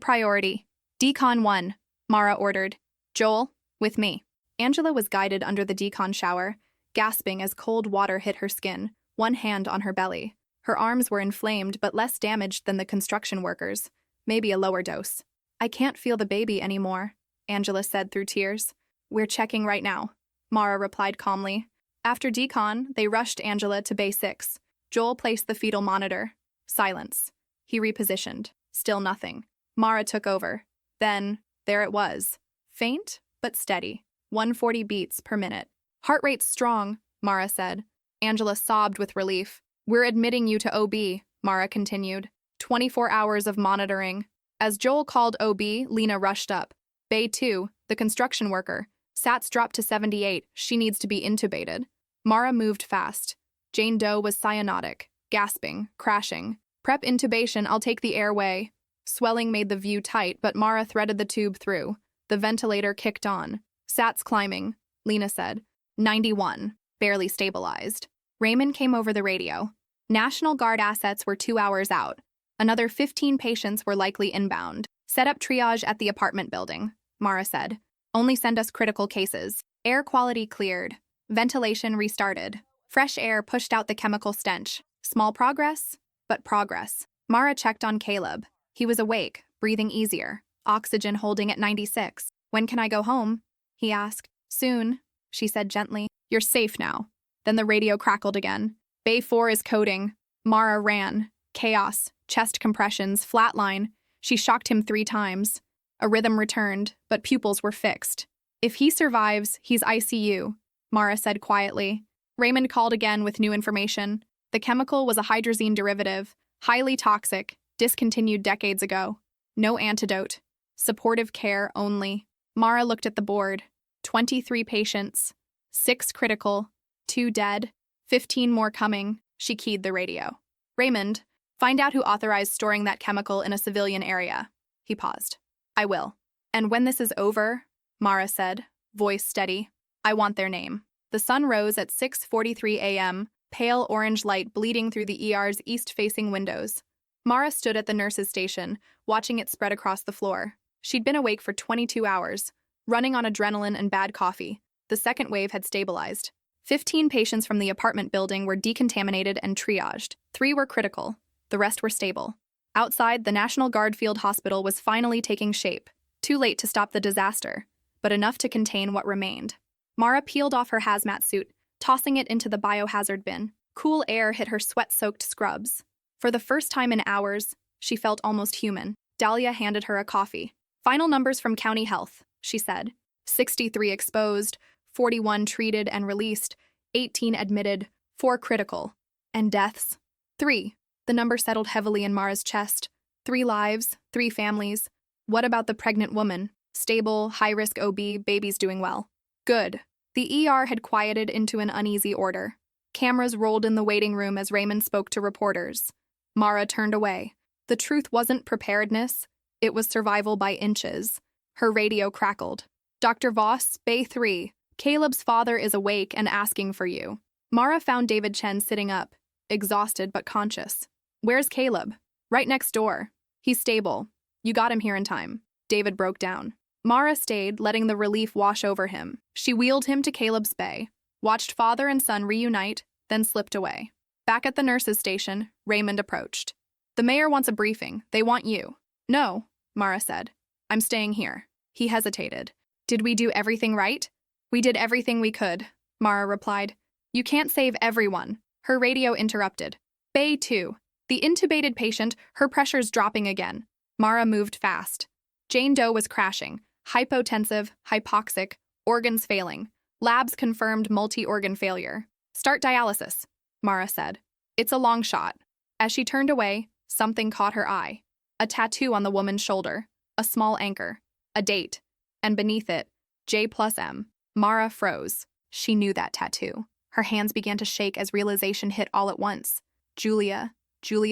priority. Decon 1, Mara ordered. Joel, with me. Angela was guided under the decon shower, gasping as cold water hit her skin, one hand on her belly. Her arms were inflamed but less damaged than the construction workers, maybe a lower dose. I can't feel the baby anymore, Angela said through tears. We're checking right now, Mara replied calmly. After decon, they rushed Angela to Bay 6. Joel placed the fetal monitor. Silence. He repositioned. Still nothing. Mara took over. Then, there it was. Faint, but steady. 140 beats per minute. Heart rate's strong, Mara said. Angela sobbed with relief. We're admitting you to OB, Mara continued. 24 hours of monitoring. As Joel called OB, Lena rushed up. Bay 2, the construction worker. Sats dropped to 78. She needs to be intubated. Mara moved fast. Jane Doe was cyanotic, gasping, crashing. Prep intubation, I'll take the airway. Swelling made the view tight, but Mara threaded the tube through. The ventilator kicked on. Sats climbing, Lena said. 91, barely stabilized. Raymond came over the radio. National Guard assets were 2 hours out. Another 15 patients were likely inbound. Set up triage at the apartment building, Mara said. Only send us critical cases. Air quality cleared. Ventilation restarted. Fresh air pushed out the chemical stench. Small progress, but progress. Mara checked on Caleb. He was awake, breathing easier. Oxygen holding at 96. When can I go home? He asked. Soon, she said gently. You're safe now. Then the radio crackled again. Bay 4 is coding. Mara ran. Chaos. Chest compressions. Flatline. She shocked him 3 times. A rhythm returned, but pupils were fixed. If he survives, he's ICU, Mara said quietly. Raymond called again with new information. The chemical was a hydrazine derivative, highly toxic, discontinued decades ago. No antidote. Supportive care only. Mara looked at the board. 23 patients. 6 critical. 2 dead. 15 more coming. She keyed the radio. Raymond, find out who authorized storing that chemical in a civilian area. He paused. I will. And when this is over, Mara said, voice steady, I want their name. The sun rose at 6:43 a.m., pale orange light bleeding through the ER's east-facing windows. Mara stood at the nurse's station, watching it spread across the floor. She'd been awake for 22 hours, running on adrenaline and bad coffee. The second wave had stabilized. 15 patients from the apartment building were decontaminated and triaged. 3 were critical. The rest were stable. Outside, the National Guard Field Hospital was finally taking shape. Too late to stop the disaster, but enough to contain what remained. Mara peeled off her hazmat suit, tossing it into the biohazard bin. Cool air hit her sweat-soaked scrubs. For the first time in hours, she felt almost human. Dahlia handed her a coffee. Final numbers from County Health, she said. 63 exposed, 41 treated and released, 18 admitted, 4 critical. And deaths? 3. The number settled heavily in Mara's chest. 3 lives, 3 families. What about the pregnant woman? Stable, high-risk OB, baby's doing well. Good. The ER had quieted into an uneasy order. Cameras rolled in the waiting room as Raymond spoke to reporters. Mara turned away. The truth wasn't preparedness, it was survival by inches. Her radio crackled. Dr. Voss, Bay 3. Caleb's father is awake and asking for you. Mara found David Chen sitting up, exhausted but conscious. Where's Caleb? Right next door. He's stable. You got him here in time. David broke down. Mara stayed, letting the relief wash over him. She wheeled him to Caleb's bay, watched father and son reunite, then slipped away. Back at the nurse's station, Raymond approached. The mayor wants a briefing. They want you. No, Mara said. I'm staying here. He hesitated. Did we do everything right? We did everything we could, Mara replied. You can't save everyone. Her radio interrupted. Bay 2. The intubated patient, her pressure's dropping again. Mara moved fast. Jane Doe was crashing. Hypotensive, hypoxic, organs failing. Labs confirmed multi-organ failure. Start dialysis, Mara said. It's a long shot. As she turned away, something caught her eye. A tattoo on the woman's shoulder. A small anchor. A date. And beneath it, J+M. Mara froze. She knew that tattoo. Her hands began to shake as realization hit all at once. Julia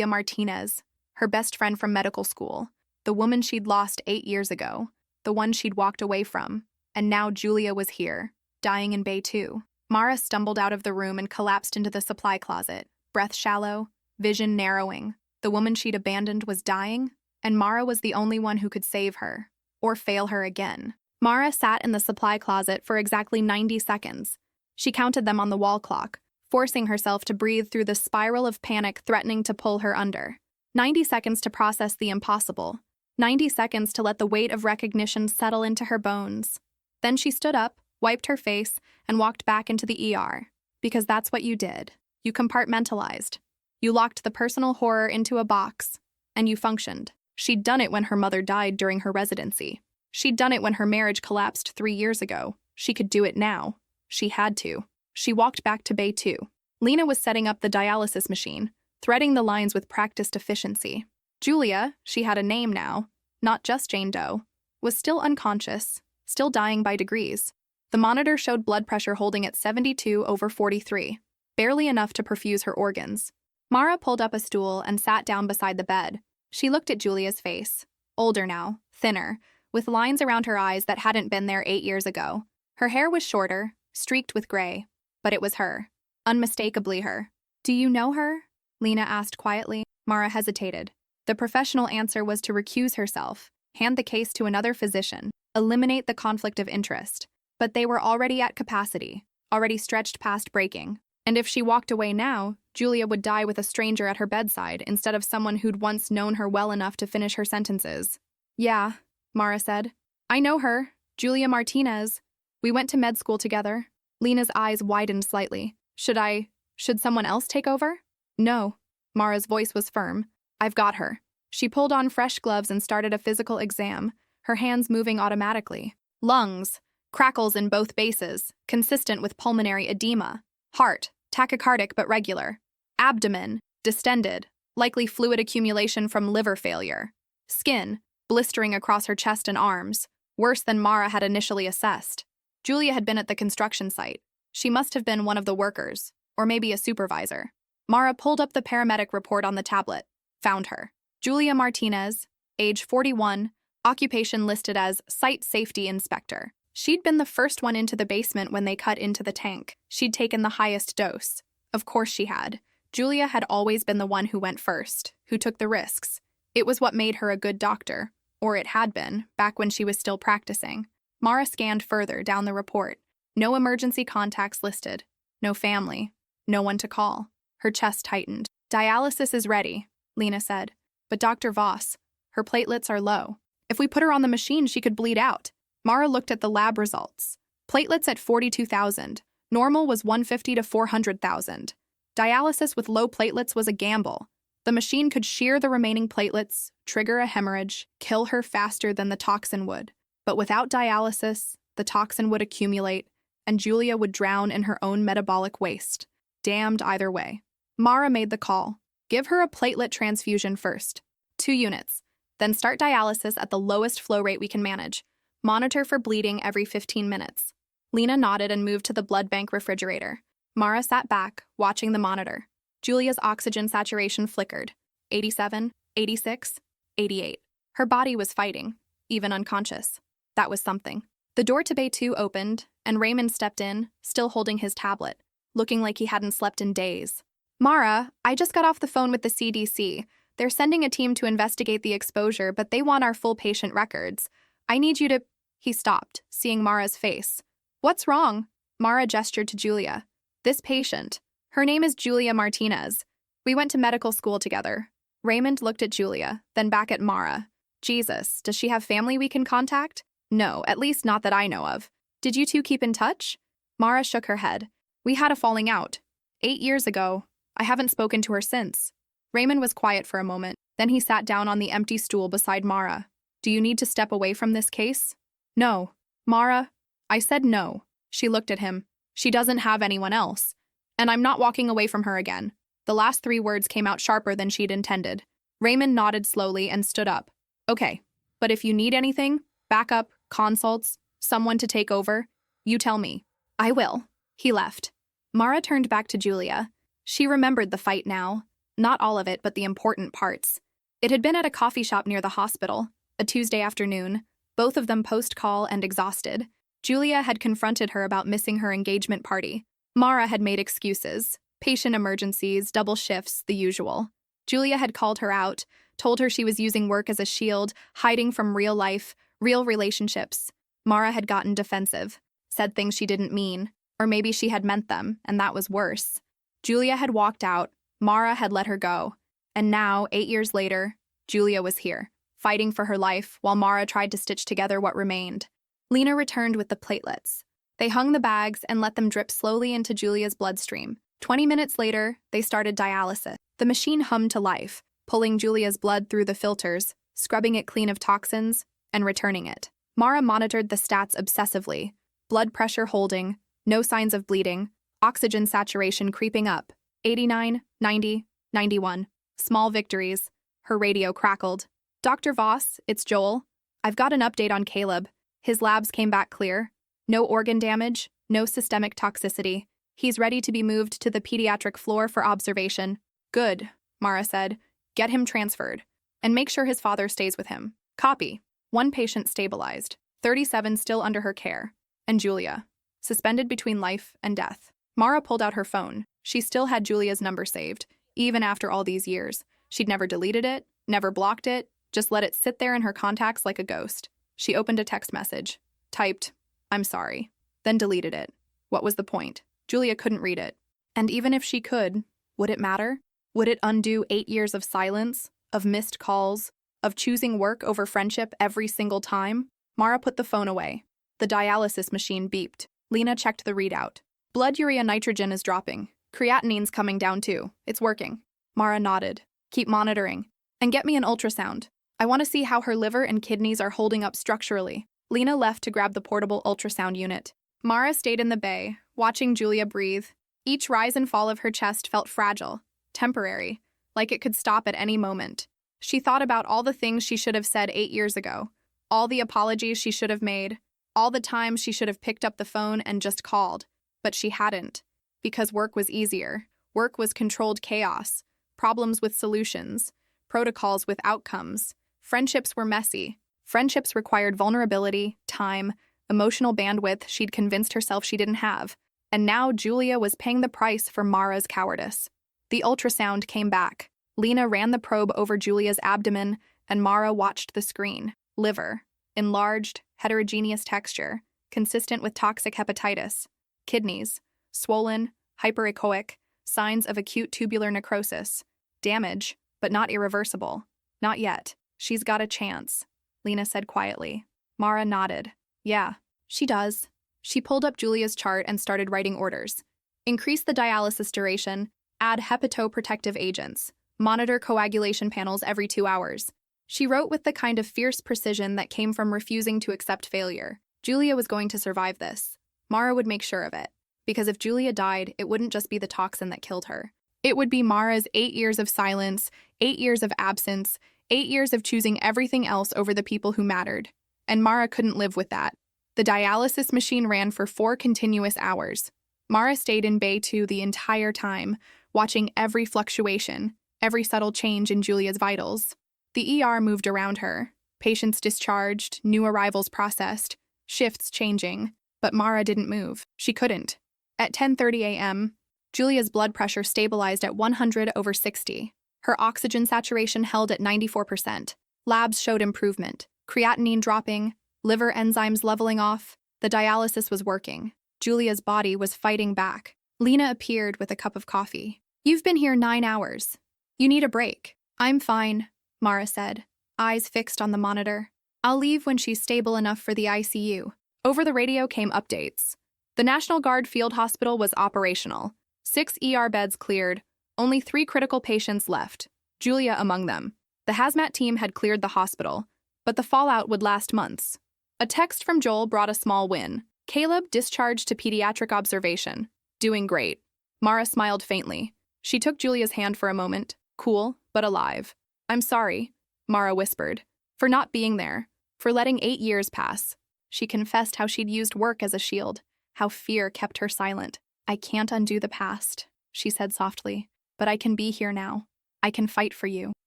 Martinez, her best friend from medical school, the woman she'd lost 8 years ago, the one she'd walked away from, and now Julia was here, dying in Bay 2. Mara stumbled out of the room and collapsed into the supply closet, breath shallow, vision narrowing. The woman she'd abandoned was dying, and Mara was the only one who could save her, or fail her again. Mara sat in the supply closet for exactly 90 seconds. She counted them on the wall clock, forcing herself to breathe through the spiral of panic threatening to pull her under. 90 seconds to process the impossible. 90 seconds to let the weight of recognition settle into her bones. Then she stood up, wiped her face, and walked back into the ER. Because that's what you did. You compartmentalized. You locked the personal horror into a box. And you functioned. She'd done it when her mother died during her residency. She'd done it when her marriage collapsed 3 years ago. She could do it now. She had to. She walked back to Bay 2. Lena was setting up the dialysis machine, threading the lines with practiced efficiency. Julia, she had a name now, not just Jane Doe, was still unconscious, still dying by degrees. The monitor showed blood pressure holding at 72/43, barely enough to perfuse her organs. Mara pulled up a stool and sat down beside the bed. She looked at Julia's face, older now, thinner, with lines around her eyes that hadn't been there 8 years ago. Her hair was shorter, streaked with gray, but it was her. Unmistakably her. Do you know her? Lena asked quietly. Mara hesitated. The professional answer was to recuse herself, hand the case to another physician, eliminate the conflict of interest. But they were already at capacity, already stretched past breaking. And if she walked away now, Julia would die with a stranger at her bedside instead of someone who'd once known her well enough to finish her sentences. Yeah, Mara said. I know her, Julia Martinez. We went to med school together. Lena's eyes widened slightly. Should someone else take over? No. Mara's voice was firm. I've got her. She pulled on fresh gloves and started a physical exam, her hands moving automatically. Lungs, crackles in both bases, consistent with pulmonary edema. Heart, tachycardic but regular. Abdomen, distended, likely fluid accumulation from liver failure. Skin, blistering across her chest and arms, worse than Mara had initially assessed. Julia had been at the construction site. She must have been one of the workers, or maybe a supervisor. Mara pulled up the paramedic report on the tablet. Found her. Julia Martinez, age 41, occupation listed as Site Safety Inspector. She'd been the first one into the basement when they cut into the tank. She'd taken the highest dose. Of course she had. Julia had always been the one who went first, who took the risks. It was what made her a good doctor, or it had been, back when she was still practicing. Mara scanned further down the report. No emergency contacts listed. No family. No one to call. Her chest tightened. Dialysis is ready, Lena said. But Dr. Voss, her platelets are low. If we put her on the machine, she could bleed out. Mara looked at the lab results. Platelets at 42,000. Normal was 150 to 400,000. Dialysis with low platelets was a gamble. The machine could shear the remaining platelets, trigger a hemorrhage, kill her faster than the toxin would. But without dialysis, the toxin would accumulate, and Julia would drown in her own metabolic waste. Damned either way. Mara made the call. Give her a platelet transfusion first. 2 units. Then start dialysis at the lowest flow rate we can manage. Monitor for bleeding every 15 minutes. Lena nodded and moved to the blood bank refrigerator. Mara sat back, watching the monitor. Julia's oxygen saturation flickered. 87, 86, 88. Her body was fighting, even unconscious. That was something. The door to Bay 2 opened, and Raymond stepped in, still holding his tablet, looking like he hadn't slept in days. Mara, I just got off the phone with the CDC. They're sending a team to investigate the exposure, but they want our full patient records. I need you to... He stopped, seeing Mara's face. What's wrong? Mara gestured to Julia. This patient. Her name is Julia Martinez. We went to medical school together. Raymond looked at Julia, then back at Mara. Jesus, does she have family we can contact? No, at least not that I know of. Did you two keep in touch? Mara shook her head. We had a falling out. 8 years ago. I haven't spoken to her since. Raymond was quiet for a moment. Then he sat down on the empty stool beside Mara. Do you need to step away from this case? No. Mara, I said no. She looked at him. She doesn't have anyone else. And I'm not walking away from her again. The last 3 words came out sharper than she'd intended. Raymond nodded slowly and stood up. Okay, but if you need anything, backup, consults, someone to take over, you tell me. I will. He left. Mara turned back to Julia. She remembered the fight now. Not all of it, but the important parts. It had been at a coffee shop near the hospital, a Tuesday afternoon, both of them post-call and exhausted. Julia had confronted her about missing her engagement party. Mara had made excuses, patient emergencies, double shifts, the usual. Julia had called her out, told her she was using work as a shield, hiding from real life, real relationships. Mara had gotten defensive, said things she didn't mean, or maybe she had meant them, and that was worse. Julia had walked out, Mara had let her go, and now, 8 years later, Julia was here, fighting for her life while Mara tried to stitch together what remained. Lena returned with the platelets. They hung the bags and let them drip slowly into Julia's bloodstream. 20 minutes later, they started dialysis. The machine hummed to life, pulling Julia's blood through the filters, scrubbing it clean of toxins, and returning it. Mara monitored the stats obsessively. Blood pressure holding, no signs of bleeding, oxygen saturation creeping up. 89, 90, 91. Small victories. Her radio crackled. Dr. Voss, it's Joel. I've got an update on Caleb. His labs came back clear. No organ damage, no systemic toxicity. He's ready to be moved to the pediatric floor for observation. Good, Mara said. Get him transferred. And make sure his father stays with him. Copy. 1 patient stabilized. 37 still under her care. And Julia. Suspended between life and death. Mara pulled out her phone. She still had Julia's number saved, even after all these years. She'd never deleted it, never blocked it, just let it sit there in her contacts like a ghost. She opened a text message. Typed, I'm sorry. Then deleted it. What was the point? Julia couldn't read it. And even if she could, would it matter? Would it undo 8 years of silence, of missed calls, of choosing work over friendship every single time? Mara put the phone away. The dialysis machine beeped. Lena checked the readout. Blood urea nitrogen is dropping. Creatinine's coming down too. It's working. Mara nodded. Keep monitoring. And get me an ultrasound. I want to see how her liver and kidneys are holding up structurally. Lena left to grab the portable ultrasound unit. Mara stayed in the bay, watching Julia breathe. Each rise and fall of her chest felt fragile, temporary, like it could stop at any moment. She thought about all the things she should have said 8 years ago, all the apologies she should have made, all the times she should have picked up the phone and just called. But she hadn't, because work was easier. Work was controlled chaos, problems with solutions, protocols with outcomes. Friendships were messy. Friendships required vulnerability, time, emotional bandwidth she'd convinced herself she didn't have. And now Julia was paying the price for Mara's cowardice. The ultrasound came back. Lena ran the probe over Julia's abdomen, and Mara watched the screen. Liver. Enlarged, heterogeneous texture, consistent with toxic hepatitis. Kidneys. Swollen, hyperechoic, signs of acute tubular necrosis. Damage, but not irreversible. Not yet. She's got a chance, Lena said quietly. Mara nodded. Yeah, she does. She pulled up Julia's chart and started writing orders. Increase the dialysis duration, add hepatoprotective agents, monitor coagulation panels every 2 hours. She wrote with the kind of fierce precision that came from refusing to accept failure. Julia was going to survive this. Mara would make sure of it. Because if Julia died, it wouldn't just be the toxin that killed her. It would be Mara's 8 years of silence, 8 years of absence, 8 years of choosing everything else over the people who mattered. And Mara couldn't live with that. The dialysis machine ran for 4 continuous hours. Mara stayed in Bay 2 the entire time, watching every fluctuation, every subtle change in Julia's vitals. The ER moved around her. Patients discharged, new arrivals processed, shifts changing. But Mara didn't move. She couldn't. At 10:30 a.m., Julia's blood pressure stabilized at 100/60. Her oxygen saturation held at 94%. Labs showed improvement. Creatinine dropping, liver enzymes leveling off. The dialysis was working. Julia's body was fighting back. Lena appeared with a cup of coffee. "You've been here 9 hours. You need a break." "I'm fine," Mara said, eyes fixed on the monitor. "I'll leave when she's stable enough for the ICU." Over the radio came updates. The National Guard Field Hospital was operational. 6 ER beds cleared. Only 3 critical patients left, Julia among them. The hazmat team had cleared the hospital, but the fallout would last months. A text from Joel brought a small win. Caleb discharged to pediatric observation. Doing great. Mara smiled faintly. She took Julia's hand for a moment, cool, but alive. "I'm sorry," Mara whispered, "for not being there, for letting 8 years pass." She confessed how she'd used work as a shield, how fear kept her silent. "I can't undo the past," she said softly, "but I can be here now. I can fight for you."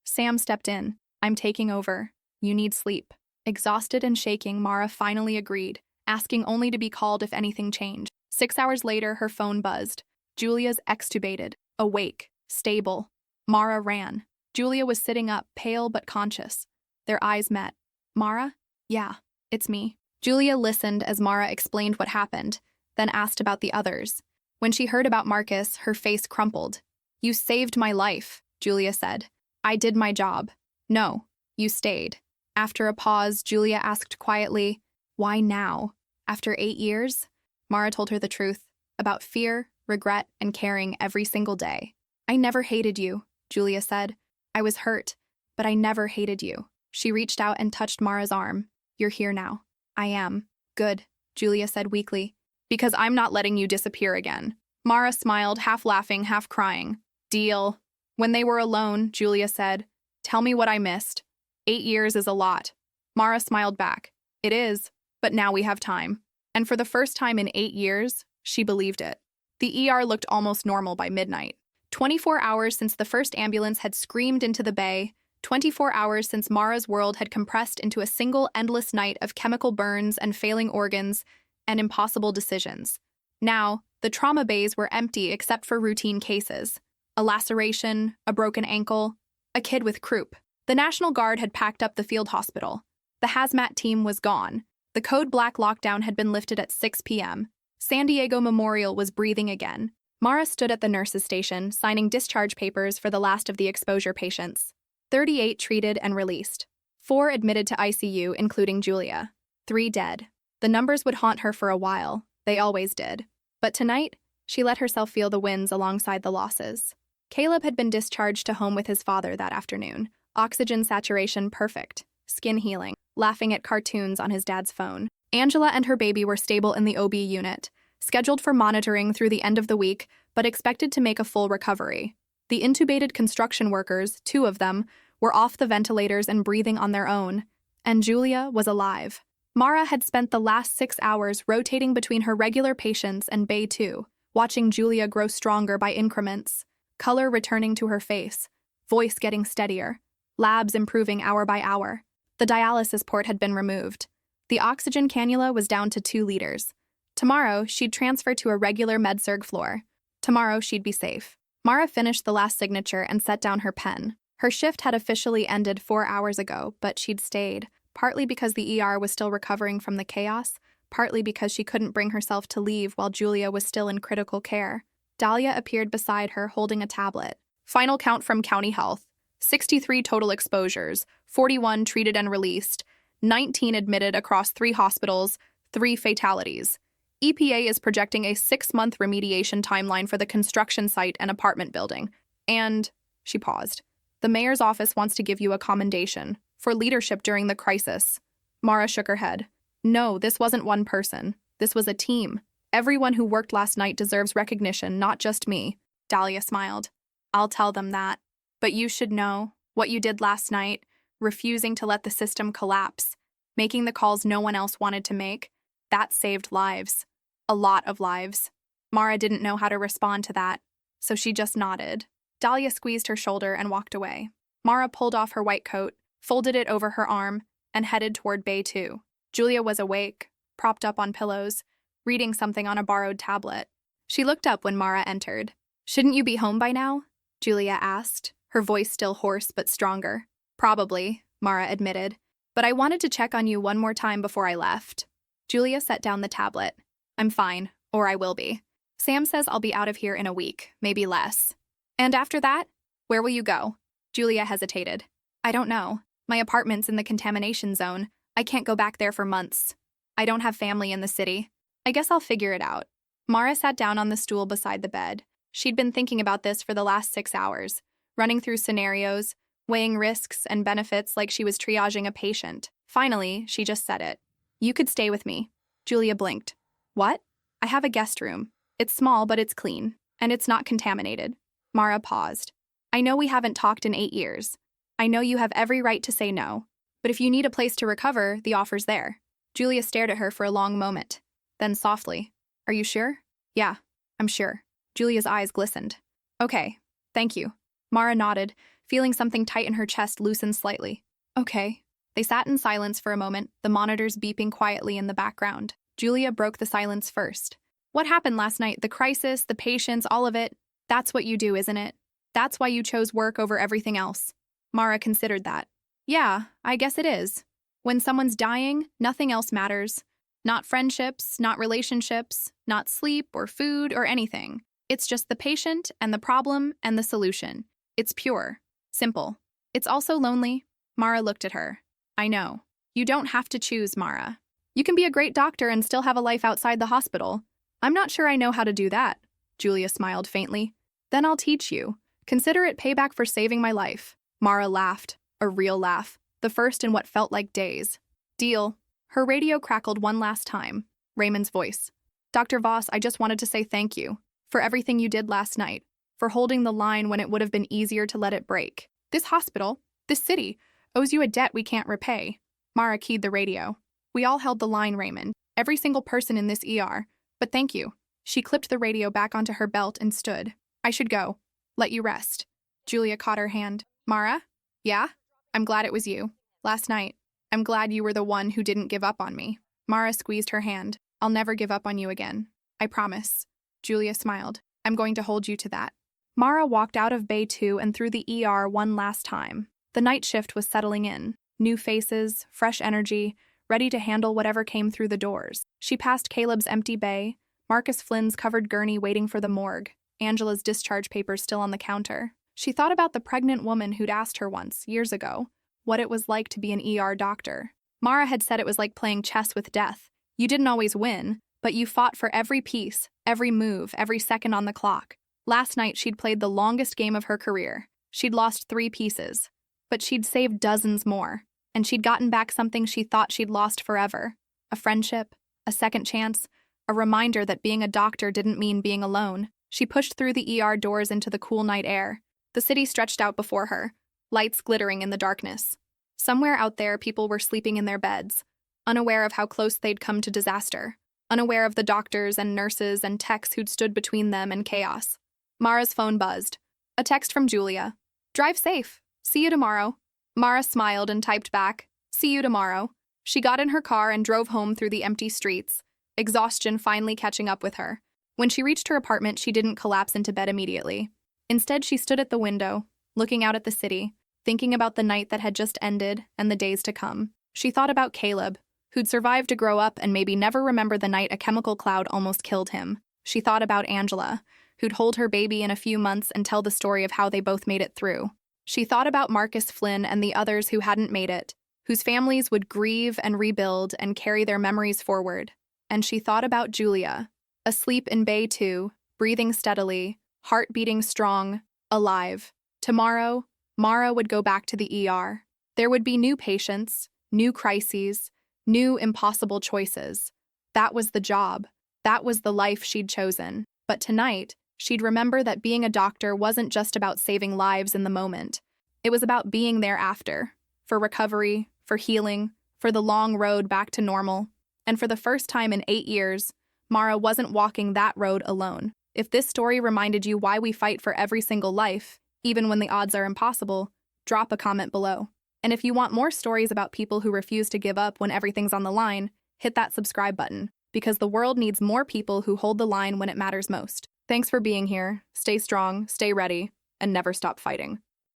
Sam stepped in. "I'm taking over. You need sleep." Exhausted and shaking, Mara finally agreed, asking only to be called if anything changed. 6 hours later, her phone buzzed. Julia's extubated, awake, stable. Mara ran. Julia was sitting up, pale but conscious. Their eyes met. "Mara?" "Yeah, it's me." Julia listened as Mara explained what happened, then asked about the others. When she heard about Marcus, her face crumpled. "You saved my life," Julia said. "I did my job." "No, you stayed." After a pause, Julia asked quietly, "Why now? After 8 years?" Mara told her the truth, about fear, regret, and caring every single day. "I never hated you," Julia said. "I was hurt, but I never hated you." She reached out and touched Mara's arm. "You're here now." "I am." "Good," Julia said weakly. "Because I'm not letting you disappear again." Mara smiled, half laughing, half crying. "Deal." When they were alone, Julia said, "Tell me what I missed." 8 years is a lot. Mara smiled back. "It is, but now we have time." And for the first time in 8 years, she believed it. The ER looked almost normal by midnight. 24 hours since the first ambulance had screamed into the bay, 24 hours since Mara's world had compressed into a single endless night of chemical burns and failing organs and impossible decisions. Now, the trauma bays were empty except for routine cases. A laceration, a broken ankle, a kid with croup. The National Guard had packed up the field hospital. The hazmat team was gone. The code black lockdown had been lifted at 6 p.m. San Diego Memorial was breathing again. Mara stood at the nurse's station, signing discharge papers for the last of the exposure patients. 38 treated and released. 4 admitted to ICU, including Julia. 3 dead. The numbers would haunt her for a while. They always did. But tonight, she let herself feel the wins alongside the losses. Caleb had been discharged to home with his father that afternoon. Oxygen saturation perfect. Skin healing. Laughing at cartoons on his dad's phone. Angela and her baby were stable in the OB unit, scheduled for monitoring through the end of the week, but expected to make a full recovery. The intubated construction workers, 2 of them, were off the ventilators and breathing on their own. And Julia was alive. Mara had spent the last 6 hours rotating between her regular patients and Bay 2, watching Julia grow stronger by increments, color returning to her face, voice getting steadier, labs improving hour by hour. The dialysis port had been removed. The oxygen cannula was down to 2 liters. Tomorrow, she'd transfer to a regular med-surg floor. Tomorrow, she'd be safe. Mara finished the last signature and set down her pen. Her shift had officially ended 4 hours ago, but she'd stayed, partly because the ER was still recovering from the chaos, partly because she couldn't bring herself to leave while Julia was still in critical care. Dahlia appeared beside her, holding a tablet. Final count from County Health. 63 total exposures, 41 treated and released, 19 admitted across 3 hospitals, 3 fatalities. EPA is projecting a 6-month remediation timeline for the construction site and apartment building. And, she paused, the mayor's office wants to give you a commendation for leadership during the crisis. Mara shook her head. No, this wasn't one person. This was a team. Everyone who worked last night deserves recognition, not just me. Dahlia smiled. I'll tell them that. But you should know, what you did last night, refusing to let the system collapse, making the calls no one else wanted to make. That saved lives. A lot of lives. Mara didn't know how to respond to that, so she just nodded. Dahlia squeezed her shoulder and walked away. Mara pulled off her white coat, folded it over her arm, and headed toward Bay 2. Julia was awake, propped up on pillows, reading something on a borrowed tablet. She looked up when Mara entered. "Shouldn't you be home by now?" Julia asked, her voice still hoarse but stronger. "Probably," Mara admitted, "but I wanted to check on you one more time before I left." Julia set down the tablet. "I'm fine, or I will be. Sam says I'll be out of here in a week, maybe less. And after that, where will you go?" Julia hesitated. "I don't know. My apartment's in the contamination zone. I can't go back there for months. I don't have family in the city. I guess I'll figure it out." Mara sat down on the stool beside the bed. She'd been thinking about this for the last 6 hours, running through scenarios, weighing risks and benefits like she was triaging a patient. Finally, she just said it. "You could stay with me." Julia blinked. "What?" "I have a guest room. It's small, but it's clean, and it's not contaminated." Mara paused. "I know we haven't talked in 8 years. I know you have every right to say no. But if you need a place to recover, the offer's there." Julia stared at her for a long moment. Then softly, "Are you sure?" "Yeah, I'm sure." Julia's eyes glistened. "Okay, thank you." Mara nodded, feeling something tight in her chest loosen slightly. "Okay." They sat in silence for a moment, the monitors beeping quietly in the background. Julia broke the silence first. "What happened last night? The crisis, the patients, all of it? That's what you do, isn't it? That's why you chose work over everything else." Mara considered that. "Yeah, I guess it is. When someone's dying, nothing else matters. Not friendships, not relationships, not sleep or food or anything. It's just the patient and the problem and the solution. It's pure. Simple. It's also lonely." Mara looked at her. "I know. You don't have to choose, Mara. You can be a great doctor and still have a life outside the hospital." "I'm not sure I know how to do that." Julia smiled faintly. "Then I'll teach you. Consider it payback for saving my life." Mara laughed, a real laugh, the first in what felt like days. "Deal." Her radio crackled one last time. Raymond's voice. "Dr. Voss, I just wanted to say thank you for everything you did last night, for holding the line when it would have been easier to let it break. This hospital, this city, owes you a debt we can't repay." Mara keyed the radio. "We all held the line, Raymond. Every single person in this ER. But thank you." She clipped the radio back onto her belt and stood. "I should go. Let you rest." Julia caught her hand. "Mara? Yeah? I'm glad it was you. Last night. I'm glad you were the one who didn't give up on me." Mara squeezed her hand. "I'll never give up on you again. I promise." Julia smiled. "I'm going to hold you to that." Mara walked out of Bay 2 and through the ER one last time. The night shift was settling in. New faces, fresh energy, ready to handle whatever came through the doors. She passed Caleb's empty bay, Marcus Flynn's covered gurney waiting for the morgue, Angela's discharge papers still on the counter. She thought about the pregnant woman who'd asked her once, years ago, what it was like to be an ER doctor. Mara had said it was like playing chess with death. You didn't always win, but you fought for every piece, every move, every second on the clock. Last night she'd played the longest game of her career. She'd lost 3 pieces, but she'd saved dozens more, and she'd gotten back something she thought she'd lost forever. A friendship, a second chance, a reminder that being a doctor didn't mean being alone. She pushed through the ER doors into the cool night air. The city stretched out before her, lights glittering in the darkness. Somewhere out there, people were sleeping in their beds, unaware of how close they'd come to disaster, unaware of the doctors and nurses and techs who'd stood between them and chaos. Mara's phone buzzed. A text from Julia. "Drive safe. See you tomorrow." Mara smiled and typed back, "See you tomorrow." She got in her car and drove home through the empty streets, exhaustion finally catching up with her. When she reached her apartment, she didn't collapse into bed immediately. Instead, she stood at the window, looking out at the city, thinking about the night that had just ended and the days to come. She thought about Caleb, who'd survived to grow up and maybe never remember the night a chemical cloud almost killed him. She thought about Angela, who'd hold her baby in a few months and tell the story of how they both made it through. She thought about Marcus Flynn and the others who hadn't made it, whose families would grieve and rebuild and carry their memories forward. And she thought about Julia, asleep in Bay 2, breathing steadily, heart beating strong, alive. Tomorrow, Mara would go back to the ER. There would be new patients, new crises, new impossible choices. That was the job. That was the life she'd chosen. But tonight, she'd remember that being a doctor wasn't just about saving lives in the moment. It was about being there after, for recovery, for healing, for the long road back to normal. And for the first time in 8 years, Mara wasn't walking that road alone. If this story reminded you why we fight for every single life, even when the odds are impossible, drop a comment below. And if you want more stories about people who refuse to give up when everything's on the line, hit that subscribe button, because the world needs more people who hold the line when it matters most. Thanks for being here. Stay strong, stay ready, and never stop fighting.